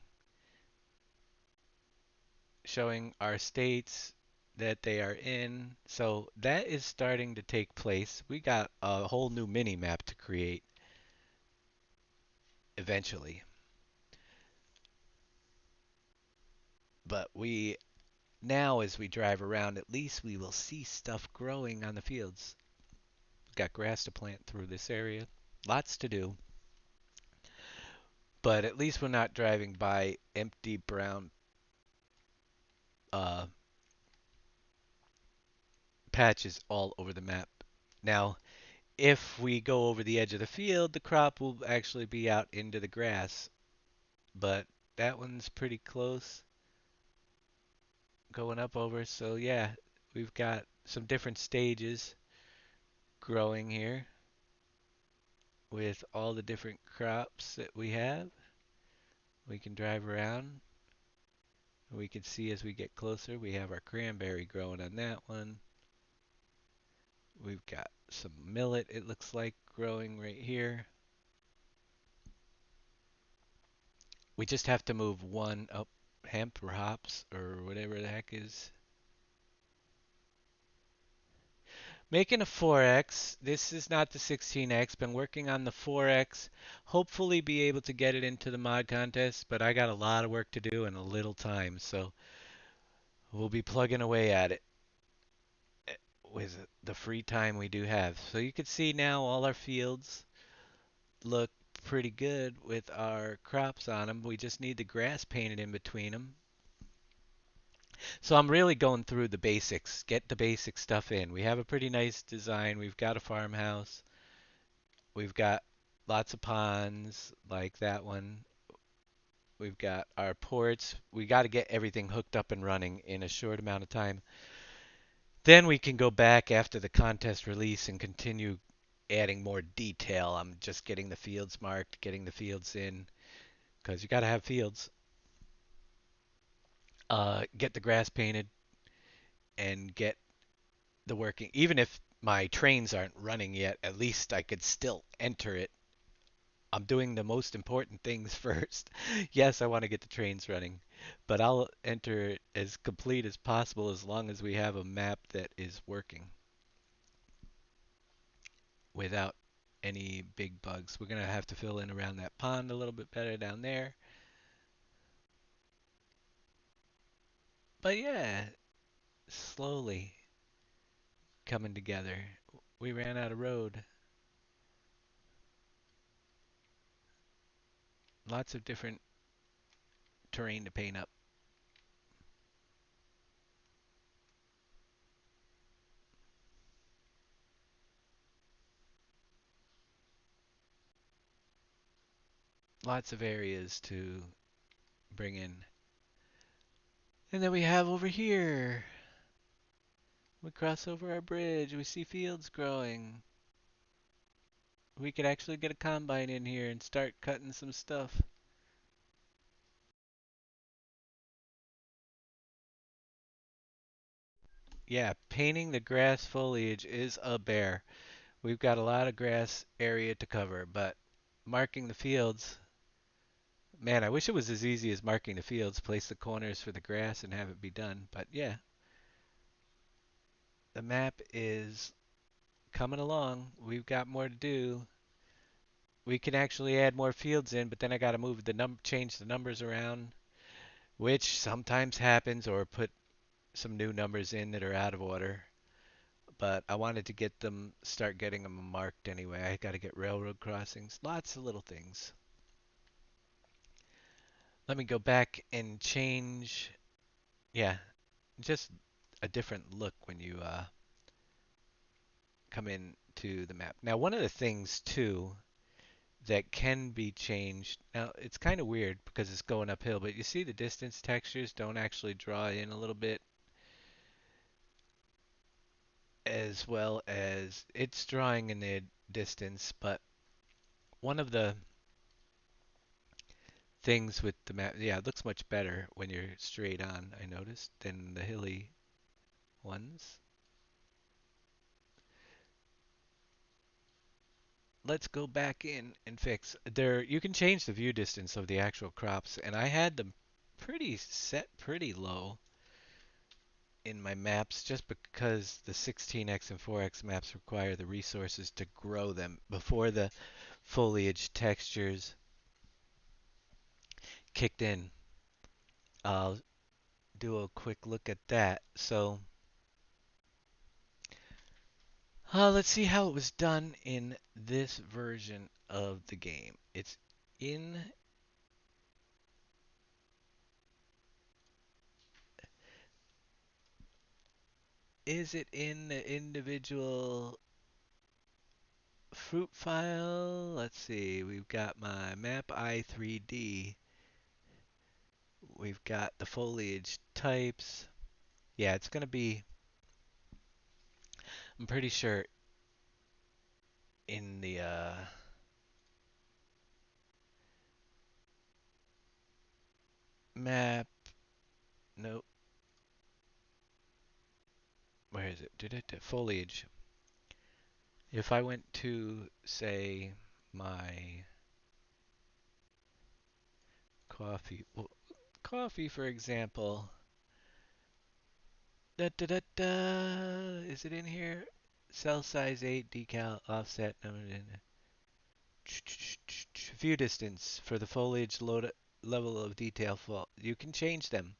showing our states that they are in. So that is starting to take place. We got a whole new mini map to create eventually. But now as we drive around, at least we will see stuff growing on the fields. Got grass to plant through this area. Lots to do. But at least we're not driving by empty brown uh, patches all over the map. Now, if we go over the edge of the field, the crop will actually be out into the grass. But that one's pretty close going up over. So yeah, we've got some different stages growing here with all the different crops that we have. We can drive around. We can see as we get closer, we have our cranberry growing on that one. We've got some millet, it looks like, growing right here. We just have to move one up, hemp or hops or whatever the heck is. Making a 4X. This is not the 16X. Been working on the 4X. Hopefully be able to get it into the mod contest, but I got a lot of work to do and a little time, so we'll be plugging away at it with the free time we do have. So you can see now all our fields look pretty good with our crops on them. We just need the grass painted in between them. So I'm really going through the basics, get the basic stuff in. We have a pretty nice design. We've got a farmhouse. We've got lots of ponds like that one. We've got our ports. We got to get everything hooked up and running in a short amount of time. Then we can go back after the contest release and continue adding more detail. I'm just getting the fields marked, getting the fields in, because you got to have fields. Get the grass painted and get the working. Even if my trains aren't running yet, at least I could still enter it. I'm doing the most important things first. Yes, I want to get the trains running, but I'll enter it as complete as possible as long as we have a map that is working without any big bugs. We're going to have to fill in around that pond a little bit better down there. But yeah, slowly coming together. We ran out of road. Lots of different terrain to paint up. Lots of areas to bring in. And then we have over here. We cross over our bridge. We see fields growing. We could actually get a combine in here and start cutting some stuff. Yeah, painting the grass foliage is a bear. We've got a lot of grass area to cover, but marking the fields, man, I wish it was as easy as marking the fields, place the corners for the grass and have it be done. But yeah, the map is coming along. We've got more to do. We can actually add more fields in, but then I got to change the numbers around, which sometimes happens, or put some new numbers in that are out of order. but I wanted to start getting them marked anyway. I got to get railroad crossings, lots of little things. Let me go back and change. Yeah, just a different look when you come into the map. Now, one of the things too that can be changed. Now, it's kind of weird because it's going uphill, but you see the distance textures don't actually draw in a little bit, as well as it's drawing in the distance, but one of the things with the map, yeah, it looks much better when you're straight on, I noticed, than the hilly ones. Let's go back in and fix. There, you can change the view distance of the actual crops, and I had them pretty low in my maps just because the 16x and 4x maps require the resources to grow them before the foliage textures kicked in. I'll do a quick look at that. So, let's see how it was done in this version of the game. In, is it in the individual fruit file? Let's see. We've got my map i3D. We've got the foliage types. Yeah, it's going to be, I'm pretty sure in the map. Nope. Where is it? Foliage. If I went to, say, my coffee, well, coffee, for example. Da, da, da, da. Is it in here? Cell size 8, decal, offset. No, no, no, no. View distance for the foliage load level of detail. You can change them.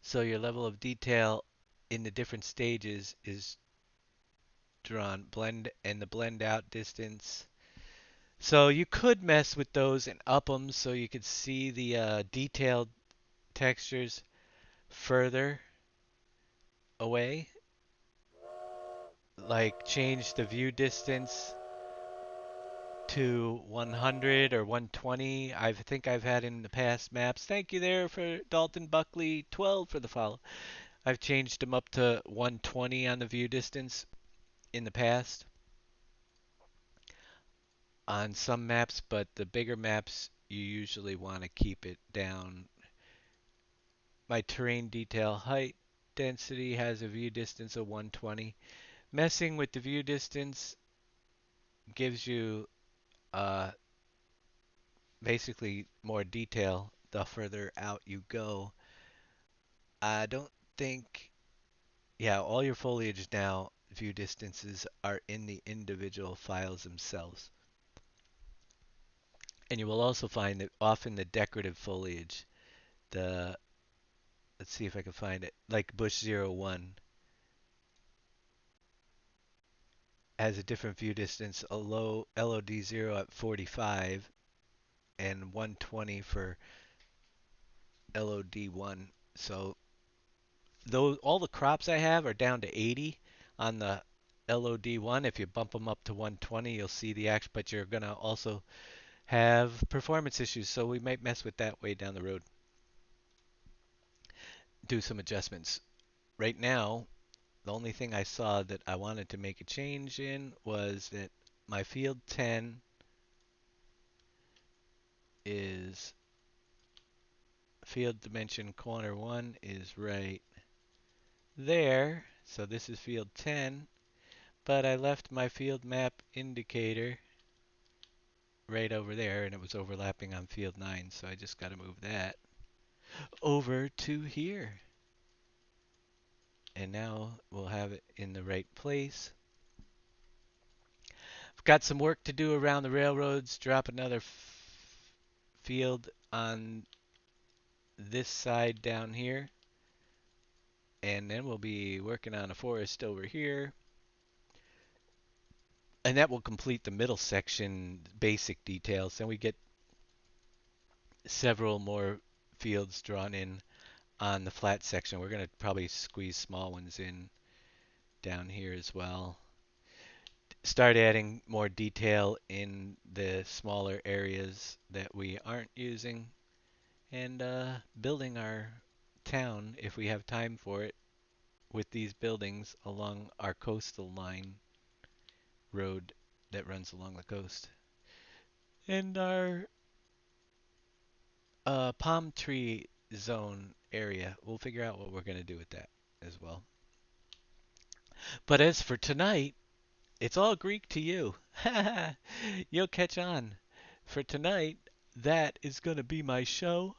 So your level of detail in the different stages is drawn. Blend and the blend out distance. So you could mess with those and up them so you could see the detailed textures further away. Like change the view distance to 100 or 120. I think I've had in the past maps. Thank you there for Dalton Buckley 12 for the follow. I've changed them up to 120 on the view distance in the past on some maps, but the bigger maps you usually want to keep it down. My terrain detail height density has a view distance of 120. Messing with the view distance gives you uh, basically more detail the further out you go. I don't think, yeah, all your foliage now view distances are in the individual files themselves. And you will also find that often the decorative foliage, the, let's see if I can find it, like Bush 01 has a different view distance, a low LOD0 at 45 and 120 for LOD1. So those all the crops I have are down to 80 on the LOD1. If you bump them up to 120, you'll see the action, but you're gonna also have performance issues, so we might mess with that way down the road. Do some adjustments. Right now, the only thing I saw that I wanted to make a change in was that my field 10 is field dimension corner 1 is right there. So this is field 10, but I left my field map indicator right over there and it was overlapping on field 9, so I just got to move that over to here. And now we'll have it in the right place. I've got some work to do around the railroads. Drop another field on this side down here. And then we'll be working on a forest over here. And that will complete the middle section, basic details. Then we get several more fields drawn in on the flat section. We're going to probably squeeze small ones in down here as well. Start adding more detail in the smaller areas that we aren't using, and building our town, if we have time for it, with these buildings along our coastal line road that runs along the coast. And our palm tree zone area, we'll figure out what we're going to do with that as well. But as for tonight, it's all Greek to you. You'll catch on. For tonight, that is going to be my show.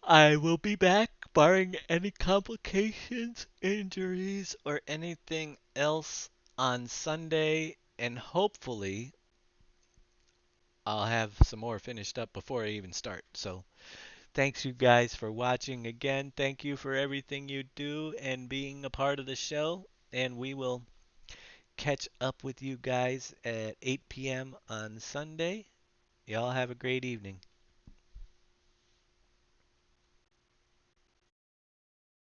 I will be back, barring any complications, injuries, or anything else on Sunday, and hopefully I'll have some more finished up before I even start. So, thanks you guys for watching again. Thank you for everything you do and being a part of the show. And we will catch up with you guys at 8 p.m. on Sunday. Y'all have a great evening.